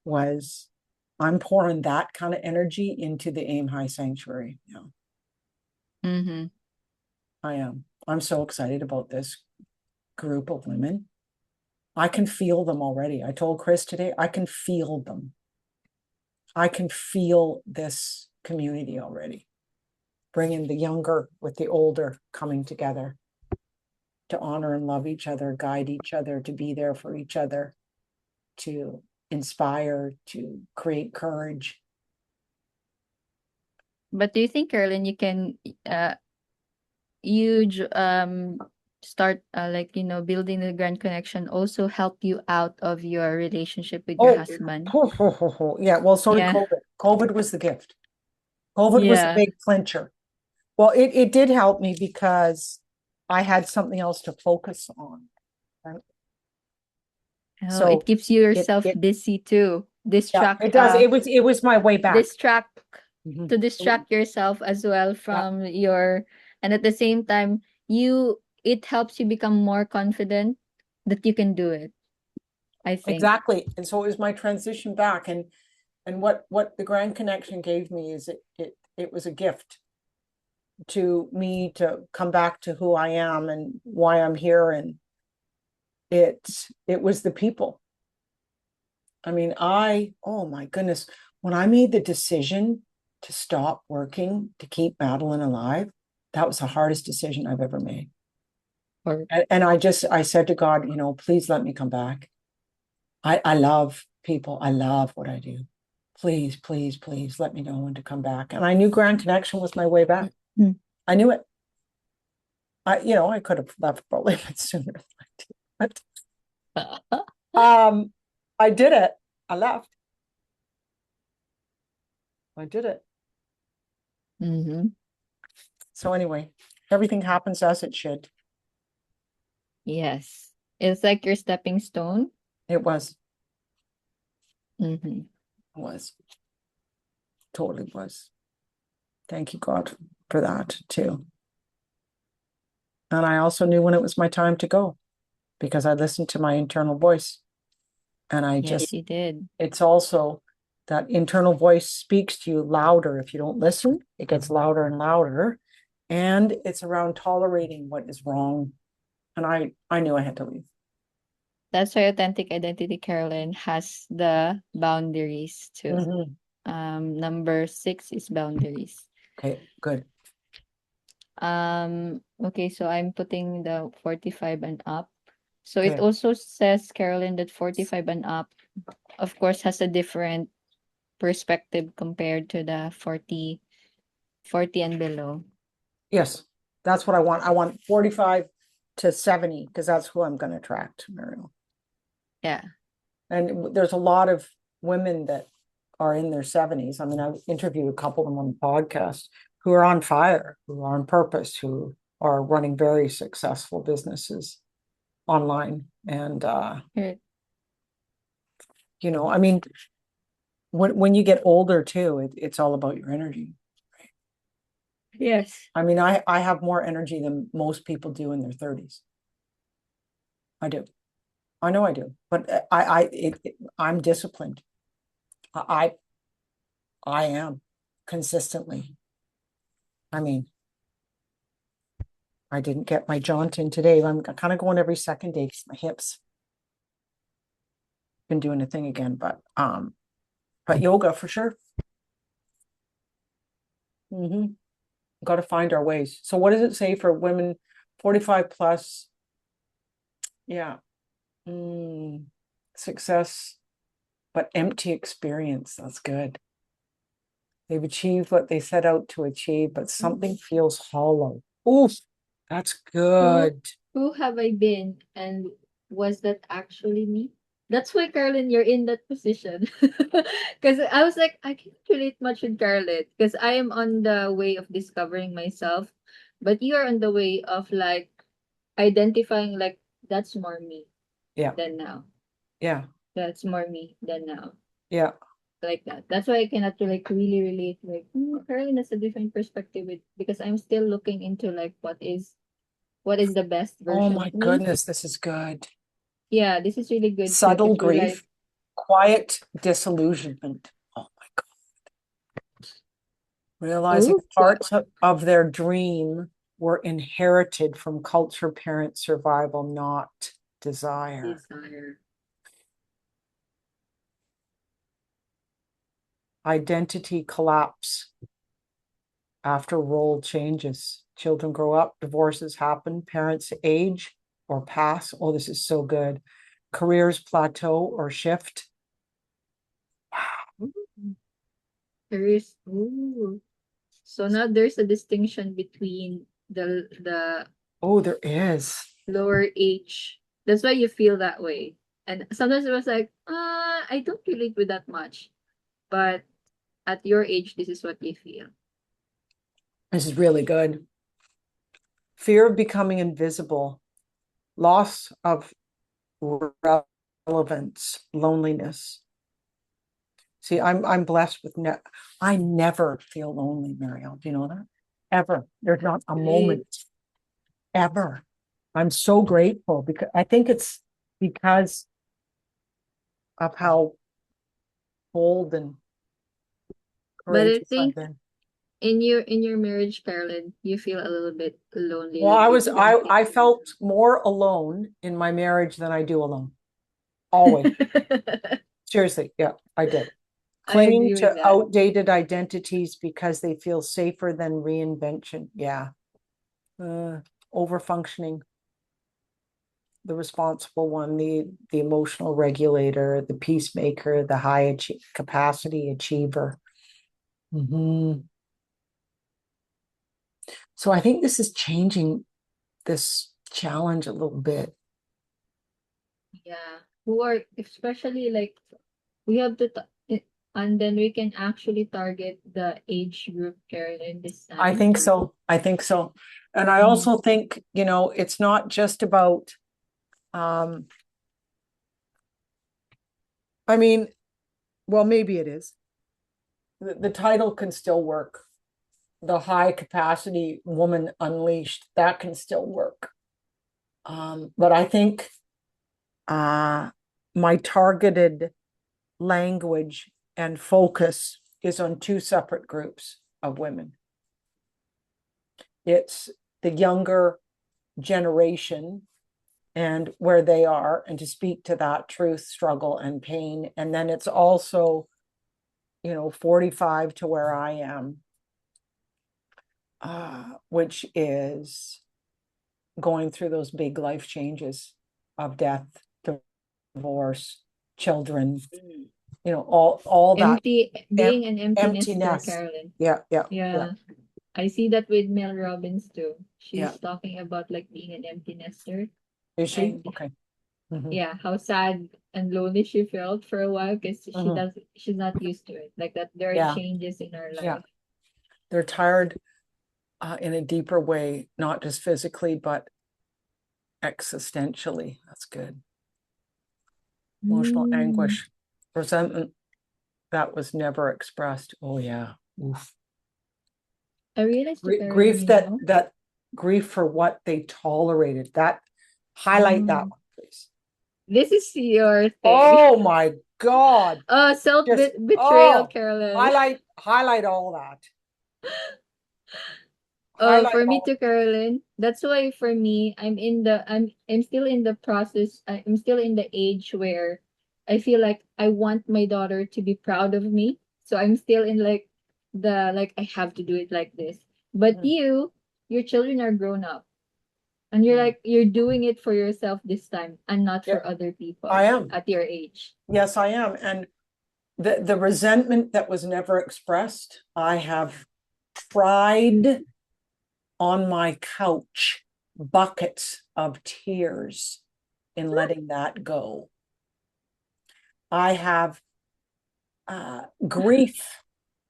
was I'm pouring that kind of energy into the Aim High Sanctuary. Yeah, mm-hmm. I am. I'm so excited about this group of women. I can feel them already. I told Chris today, I can feel them. I can feel this community already, bringing the younger with the older coming together to honor and love each other, guide each other, to be there for each other, to inspire, to create courage. But do you think, Carolyn, you can uh start like, building the grand connection also help you out of your relationship with your Oh, husband? yeah. Well, so did Yeah. COVID. COVID was the gift. COVID was the Yeah. big clincher. Well, it did help me because I had something else to focus on. Right? Oh, it So keeps you yourself it busy too. yeah, it does. It was my way back. Distract Mhm. to distract yourself as well Yeah, from your, and at the same time, it helps you become more confident that you can do it, I think. exactly. And so it was my transition back. And what the Grand Connection gave me is it was a gift to me to come back to who I am and why I'm here. And it was the people. I mean, oh my goodness, when I made the decision to stop working to keep Madeline alive, that was the hardest decision I've ever made. Or And I said to God, please let me come back. I love people. I love what I do. Please, please, please let me know when to come back. And I knew Grand Connection was my way back. mm. I knew it. I could have left probably a bit sooner, but um, I did it. I left. I did it. Mm-hmm. So anyway, everything happens as it should. Yes, it's like your stepping stone. It was, Mm-hmm. was, totally was. Thank you, God, for that too. And I also knew when it was my time to go because I listened to my internal voice. And I Yes, just, you did. it's also that internal voice speaks to you louder. If you don't listen, it gets louder and louder. And it's around tolerating what is wrong. And I knew I had to leave. That's why authentic identity, Carolyn, has the boundaries too. Number 6 is boundaries. Okay, good. Okay, so I'm putting the 45 and up. So it Okay. also says, Carolyn, that 45 and up, of course, has a different perspective compared to the 40 and below. Yes, that's what I want. I want 45 to 70 because that's who I'm going to attract, Mariel. Yeah. And there's a lot of women that are in their 70s. I mean, I've interviewed a couple of them on the podcast who are on fire, who are on purpose, who are running very successful businesses online. And Right. I mean, when you get older too, it's all about your energy. Yes. I mean, I have more energy than most people do in their 30s. I do. I know I do, but I'm disciplined. I I am consistently. I mean, I didn't get my jaunt in today. I'm kind of going every second day because my hips been doing a thing again, but yoga for sure. Got to find our ways. So what does it say for women 45 plus? Yeah. Success, but empty experience. That's good. They've achieved what they set out to achieve, but something feels hollow. Oof, that's Who good. who have I been, and was that actually me? That's why, Carolyn, you're in that position. Because I was like, I can't relate much with Carolyn because I am on the way of discovering myself, but you are on the way of like identifying like that's more me Yeah, than now. yeah, That's more me than now. yeah. Like that. That's why I cannot like really relate like Carolyn has a different perspective with because I'm still looking into like what is the best Oh version my of me. goodness, this is good. Yeah, this is really good too Subtle because we're like, grief, quiet disillusionment. Oh my God. Realizing oh, parts of their dream were inherited from culture, parent survival, not desire. desire. Identity collapse after role changes. Children grow up, divorces happen, parents age or pass. Oh, this is so good. Careers plateau or shift. Ooh, there is ooh. So now there's a distinction between the Oh, there is. lower age. That's why you feel that way. And sometimes it was like, I don't relate with that much. But at your age, this is what you feel. This is really good. Fear of becoming invisible, loss of relevance, loneliness. See, I'm blessed with I never feel lonely, Mariel. Do you know that? Ever. There's not a Right. moment ever. I'm so grateful because I think it's because of how bold and But I courageous I've think been. in your marriage, Carolyn, you feel a little bit lonely, Well, like you don't I think felt more alone in my marriage than I do alone. Always. Seriously, yeah, I did. I Clinging agree with to that. outdated identities because they feel safer than reinvention. Yeah. Over functioning, the responsible one, the emotional regulator, the peacemaker, the high capacity achiever. Mhm. So I think this is changing this challenge a little bit. Yeah. Who are especially like we have to and then we can actually target the age group, Carolyn, this I time. think so. I think so. And I Mm. also think, it's not just about, um, I mean, well, maybe it is. The title can still work. The high capacity woman unleashed, that can still work. But I think my targeted language and focus is on two separate groups of women. It's the younger generation and where they are, and to speak to that truth, struggle, and pain. And then it's also, 45 to where I am, which is going through those big life changes of death, divorce, children, all that Being an empty nester, emptiness. Carolyn. Yeah. Yeah. I see that with Mel Robbins too. Yeah. She's talking about like being an empty nester Is she? and Okay. Mhm. yeah, how sad and lonely she felt for a while because Mhm. she's not used to it. Like that there are Yeah. changes in her Yeah. life. They're tired in a deeper way, not just physically, but existentially. That's good. Emotional Mm. anguish, resentment that was never expressed. Oh yeah. Oof. I realized to Carolyn, Grief that grief for what they tolerated. That highlight that oh, one, please. this is your thing. Oh my God. Oh, self Just betrayal, Carolyn. highlight all that. Oh, Highlight for me all. to Carolyn, that's why for me, I'm still in the process. I'm still in the age where I feel like I want my daughter to be proud of me. So I'm still in like the like I have to do it like this. But Mm, your children are grown up, and you're mm. like you're doing it for yourself this time and not Yeah, for other people I am. at your age. Yes, I am. And the resentment that was never expressed, I have cried on my couch buckets of tears in letting that go. I have grief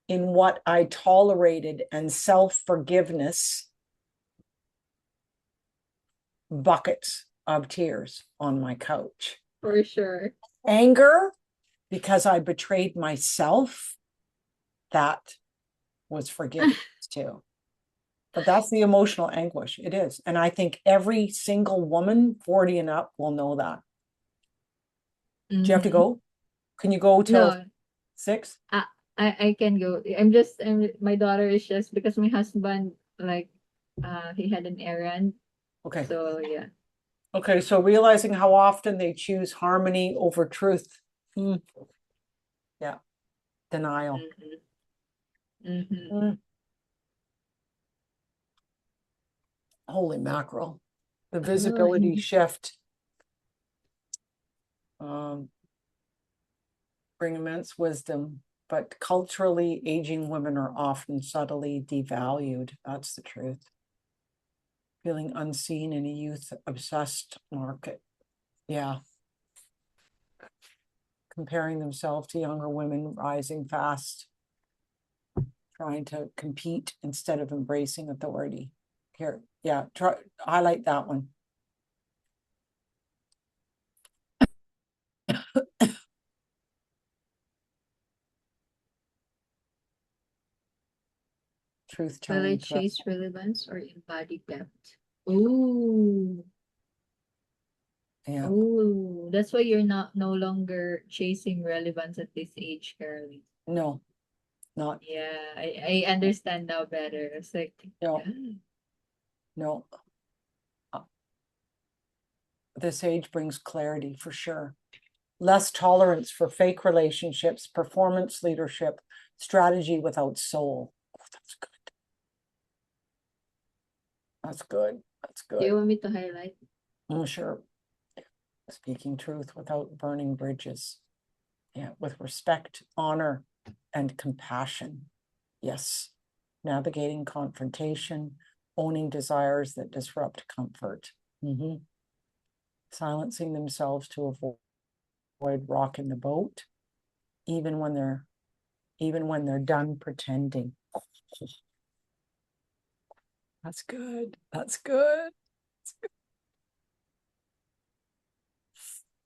in what I tolerated and self-forgiveness, buckets of tears on my couch. For sure. Anger because I betrayed myself, that was forgiveness too. But that's the emotional anguish. It is. And I think every single woman 40 and up will know that. Do you have to Mm-hmm. go? Can you go till No, 6? I, I can go. My daughter is just because my husband like he had an errand. Okay. So yeah. Okay. So realizing how often they choose harmony over truth. Mm. Yeah. Denial. Mm-hmm. Mm-hmm. Mm. Holy mackerel. The Oh, visibility and shift um, bring immense wisdom, but culturally, aging women are often subtly devalued. That's the truth. Feeling unseen in a youth obsessed market. Yeah. Comparing themselves to younger women rising fast, trying to compete instead of embracing authority. Here, yeah, highlight that one. Truth will I telling threat. chase relevance or embody depth? Ooh. Yeah. Oh, that's why you're not no longer chasing relevance at this age, Carly. No, not. Yeah, I understand now better. It's like, No, yeah. no. This age brings clarity for sure. Less tolerance for fake relationships, performance leadership, strategy without soul. Oh, that's good. That's good. That's Do you good. want me to highlight? Oh, sure. Speaking truth without burning bridges. Yeah, with respect, honor, and compassion. Yes. Navigating confrontation, owning desires that disrupt comfort. Mm-hmm. Silencing themselves to avoid rocking the boat, even when they're done pretending. That's good. That's good.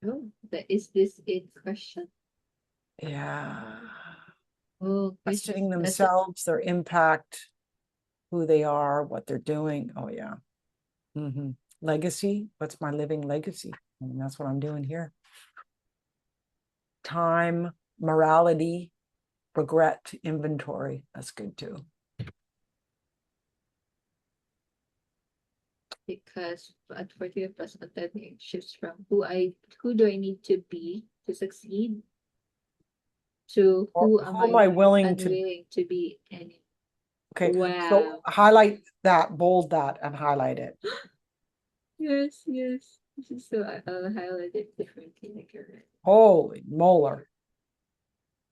Oh, is this it question? Yeah. Oh, Questioning that's themselves, their impact, who they are, what they're doing. Oh, yeah. Mm-hmm. Legacy. What's my living legacy? And that's what I'm doing here. Time, morality, regret inventory. That's good too. Because at 40 plus authentic shifts from who do I need to be to succeed to Or who am who am I I willing to? unwilling to be any. Okay, so Wow. highlight that, bold that, and highlight it. Yes, yes. So I'll highlight it differently like you're right. Holy molar.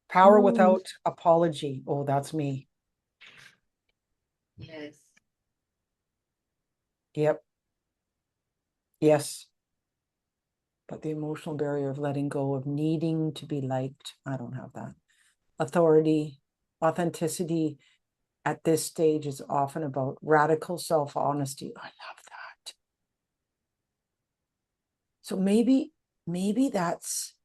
Power Oh, without apology. Oh, that's me. yes. Yep. Yes. But the emotional barrier of letting go, of needing to be liked. I don't have that. Authority, authenticity at this stage is often about radical self-honesty. I love that. So maybe that's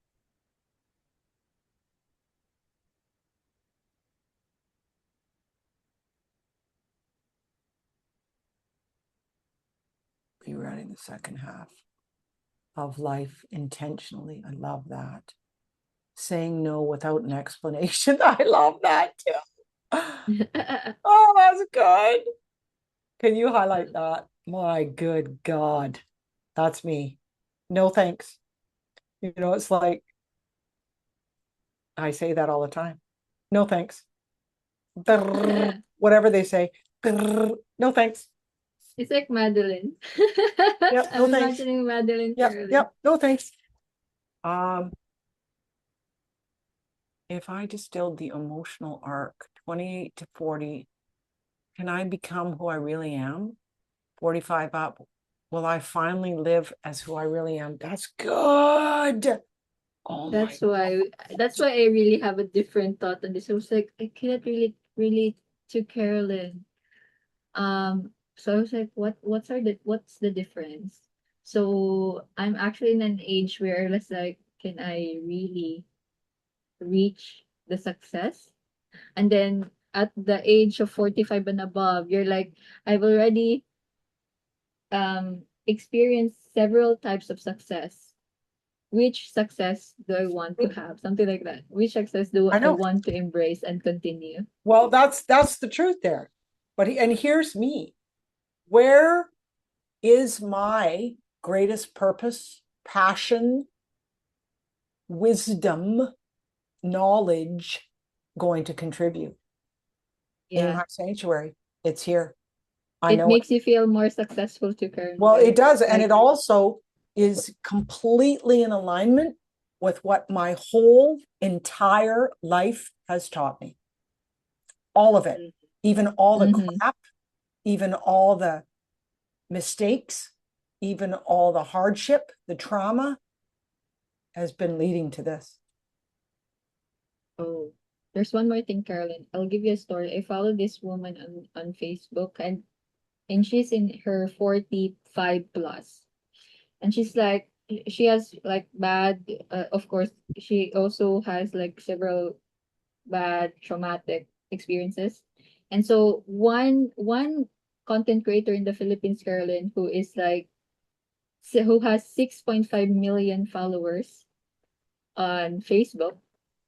rewriting the second half of life intentionally. I love that. Saying no without an explanation. I love that too. Oh, that's good. Can you highlight that? My good God. That's me. No thanks. It's like I say that all the time. No thanks. Whatever they say. No thanks. It's like Madeline. Yep, I'm no thanks. imagining Madeline Yep, Caroline. yep, no thanks. If I distilled the emotional arc 28 to 40, can I become who I really am? 45 up, will I finally live as who I really am? That's good. Oh my. That's why I really have a different thought on this. I was like, I cannot really relate to Carolyn. So I was like, what's the difference? So I'm actually in an age where it's like, can I really reach the success? And then at the age of 45 and above, you're like, I've already experienced several types of success. Which success do I want to have? Something like that. Which success do I I know. want to embrace and continue? Well, that's the truth there. And here's me. Where is my greatest purpose, passion, wisdom, knowledge going to contribute? Yeah. Aim Sanctuary. It's here. I It know it. makes you feel more successful to Karen, Well, it right? does. And Like, it also is completely in alignment with what my whole entire life has taught me. All of it, even all the mm-hmm. crap, even all the mistakes, even all the hardship, the trauma has been leading to this. Oh, there's one more thing, Caroline. I'll give you a story. I follow this woman on Facebook, and she's in her 45 plus. And she's like, she has like bad, of course, she also has like several bad traumatic experiences. And so one content creator in the Philippines, Caroline, who is like, who has 6.5 million followers on Facebook.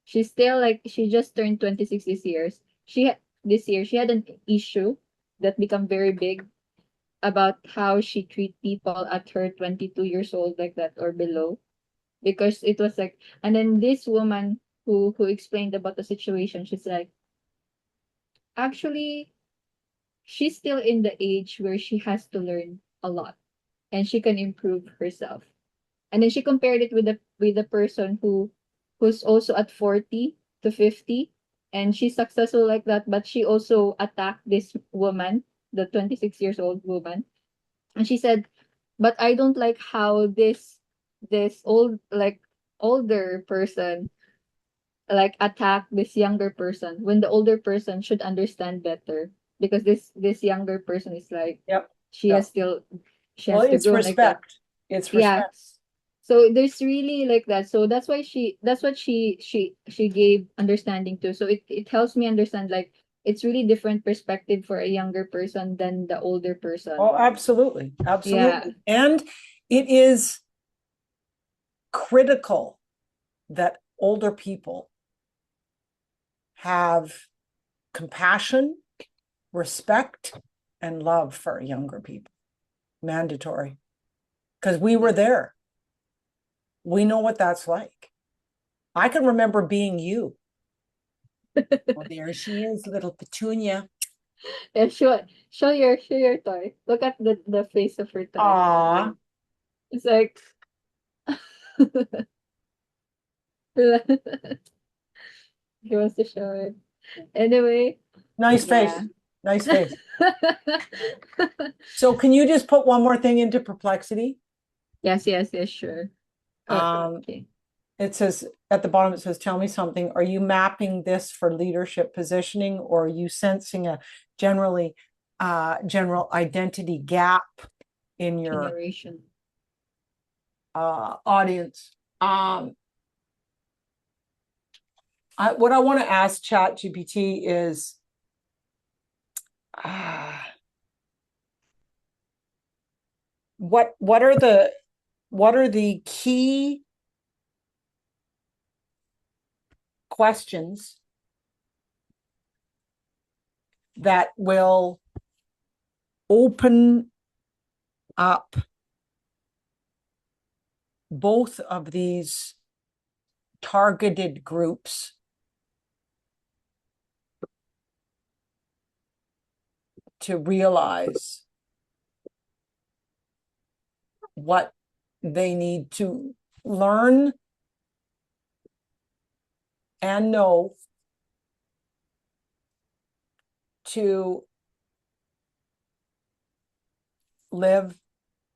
She's still like, she just turned 26 this year. This year she had an issue that become very big about how she treat people at her 22 years old, like that or below, because it was like, and then this woman who explained about the situation, she's like, actually she's still in the age where she has to learn a lot and she can improve herself. And then she compared it with the person who's also at 40 to 50, and she's successful like that, but she also attacked this woman, the 26 years old woman. And she said, but I don't like how this old, like, older person like attack this younger person when the older person should understand better, because this younger person is like, Yep. she has Yep. still she Well, has to it's grow like that. respect. It's Yeah. respect. So there's really like that. So that's what she gave understanding to. So it helps me understand, like, it's really different perspective for a younger person than the older person. Oh, absolutely. Yeah. Absolutely. And it is critical that older people have compassion, respect, and love for younger people. Mandatory. Because we were there. We know what that's like. I can remember being you. Well, there she is, little Petunia. Yeah, show your toy. Look at the face of her toy. Aw, It's like he wants to show it. Anyway, nice yeah. face. Nice face. So can you just put one more thing into perplexity? Yes, yes, yes, sure. Um, Okay. it says at the bottom, it says, tell me something. Are you mapping this for leadership positioning, or are you sensing a general identity gap in your Generation. audience? What I want to ask ChatGPT is, what are the key questions that will open up both of these targeted groups to realize what they need to learn and know to live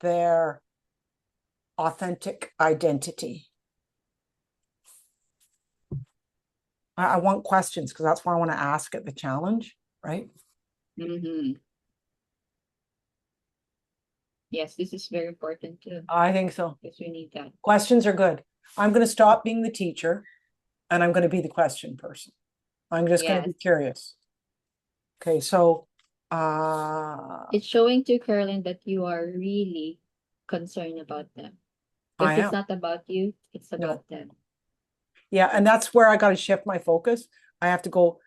their authentic identity? I want questions because that's what I want to ask at the challenge, right? Mm-hmm. Yes, this is very important too, I think so. because we need that. Questions are good. I'm going to stop being the teacher and I'm going to be the question person. I'm just going to be Yes. curious. Okay, so It's showing to Carolyn that you are really concerned about them. I Because it's am. not about you, it's No. about them. Yeah, and that's where I got to shift my focus. I have to go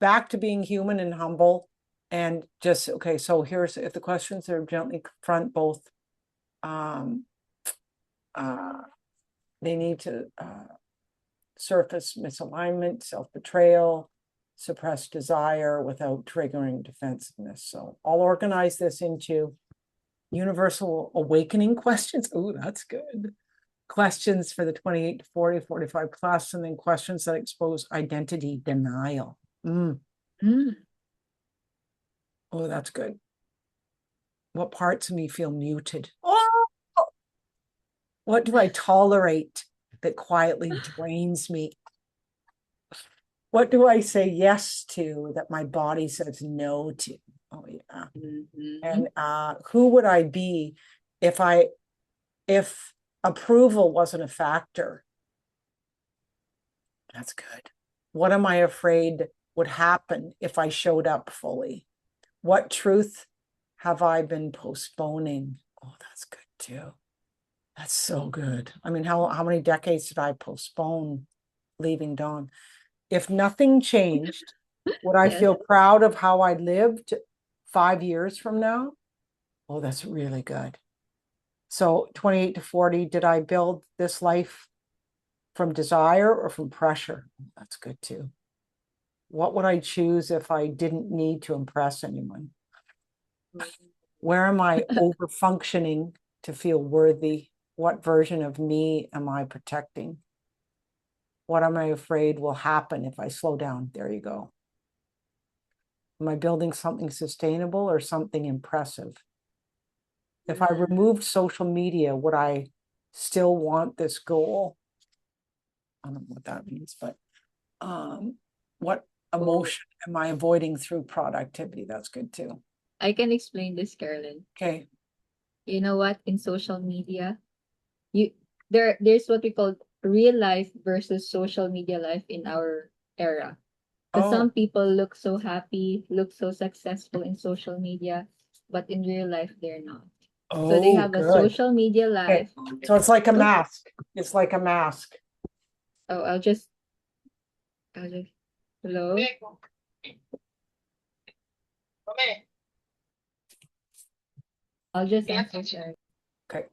back to being human and humble and just, okay, so here's, if the questions are gently confront both, um they need to surface misalignment, self-betrayal, suppressed desire without triggering defensiveness. So I'll organize this into universal awakening questions. Oh, that's good. Questions for the 28 to 40, 45 plus, and then questions that expose identity denial. Mm. Oh, that's good. What parts of me feel muted? Oh, what do I tolerate that quietly drains me? What do I say yes to that my body says no to? Oh yeah. Mm-hmm. And who would I be if approval wasn't a factor? That's good. What am I afraid would happen if I showed up fully? What truth have I been postponing? Oh, that's good too. That's so good. I mean, how many decades did I postpone leaving Dawn? If nothing changed, would I Yes. feel proud of how I lived 5 years from now? Oh, that's really good. So 28 to 40, did I build this life from desire or from pressure? That's good too. What would I choose if I didn't need to impress anyone? Where am I over functioning to feel worthy? What version of me am I protecting? What am I afraid will happen if I slow down? There you go. Am I building something sustainable or something impressive? If I removed social media, would I still want this goal? I don't know what that means, but what emotion am I avoiding through productivity? That's good too. I can explain this, Carolyn. Okay. You know what? In social media, you there's what we call real life versus social media life in our era. Because some Oh, people look so happy, look so successful in social media, but in real life they're not. So they oh, have a good. social media Okay. life. So it's like a Oops. mask. It's like a mask. Oh, I'll just Hello? I'll just answer Sherry. Okay.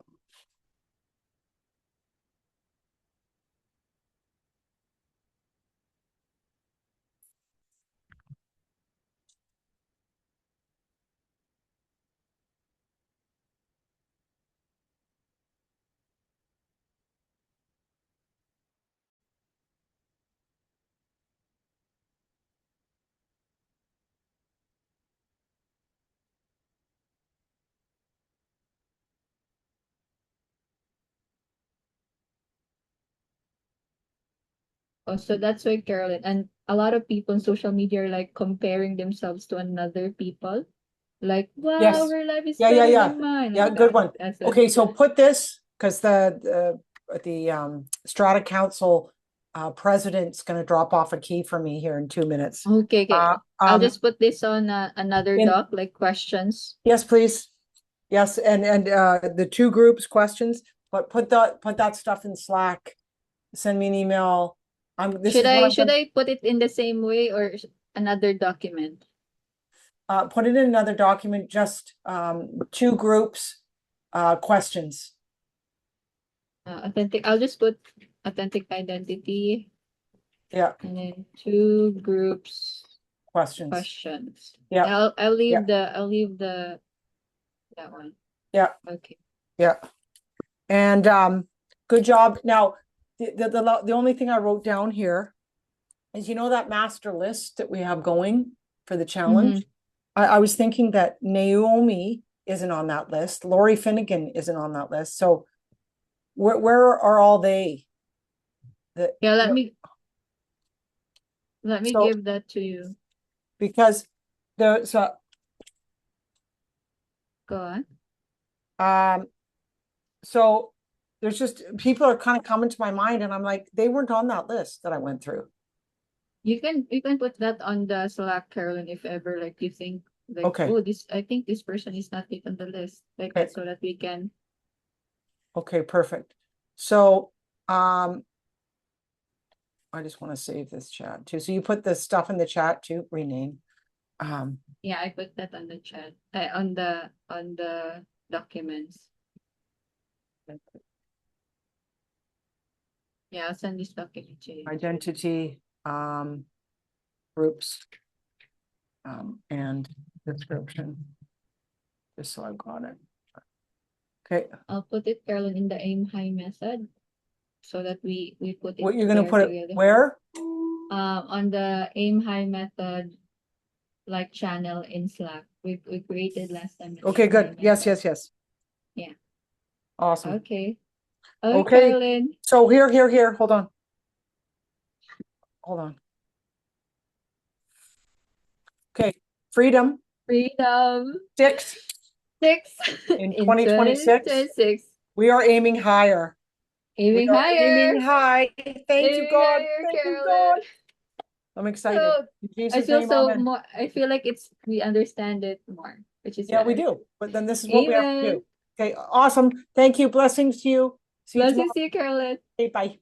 Oh, so that's why Carolyn and a lot of people on social media are like comparing themselves to another people. Like, wow, Yes. her life is Yeah, yeah, better yeah. than mine, Yeah, like good that. one. That's it. Okay, so put this, because the Strata Council president's gonna drop off a key for me here in 2 minutes. Okay, okay. I'll Um, just put this on another in, doc, like questions. yes, please. Yes, and the two groups questions, but put that stuff in Slack. Send me an email. This is what I'm Should gonna I put it in the same way or another document? put it in another document, just two groups questions. Authentic. I'll just put authentic identity Yeah, and then two groups questions. questions. Yeah, I'll yeah, leave the that one. yeah, Okay. yeah. And good job. Now, the only thing I wrote down here is, that master list that we have going for the Mm-hmm. challenge. I was thinking that Naomi isn't on that list. Lori Finnegan isn't on that list. So where are all they? The, Yeah, you know, let me so give that to you. because so Go on. um so there's just people are kind of coming to my mind, and I'm like, they weren't on that list that I went through. You can put that on the Slack, Carolyn, if ever like you think like, Okay, oh, this I think this person is not yet on the list, like okay, that, so that we can. okay, perfect. So I just want to save this chat too. So you put the stuff in the chat too, rename. Um, Yeah, I put that on the chat, on the documents. Yeah, I'll send this document to you. identity, groups, and description, just so I've got it. Okay, I'll put it, Carolyn, in the aim high method so that we put it what you're gonna there put it together. where? On the aim high method like channel in Slack. We created last time an Okay, aim high good. Yes, method. yes, yes. Yeah. Awesome. Okay. Okay, Okay, Carolyn. so here, hold on. Hold on. Okay, freedom Freedom. 6 Six in in 2026. 2026. We are aiming higher. We Aiming are higher. aiming high. Thank you, Aiming God. higher, Thank you, Carolyn. God. I'm excited. So In I Jesus' feel name, so amen. more I feel like we understand it more, which is Yeah, we better. do. But then this is what we have to Amen. do. Okay, awesome. Thank you. Blessings to you. See you tomorrow. Blessings to you, Carolyn. Okay, bye.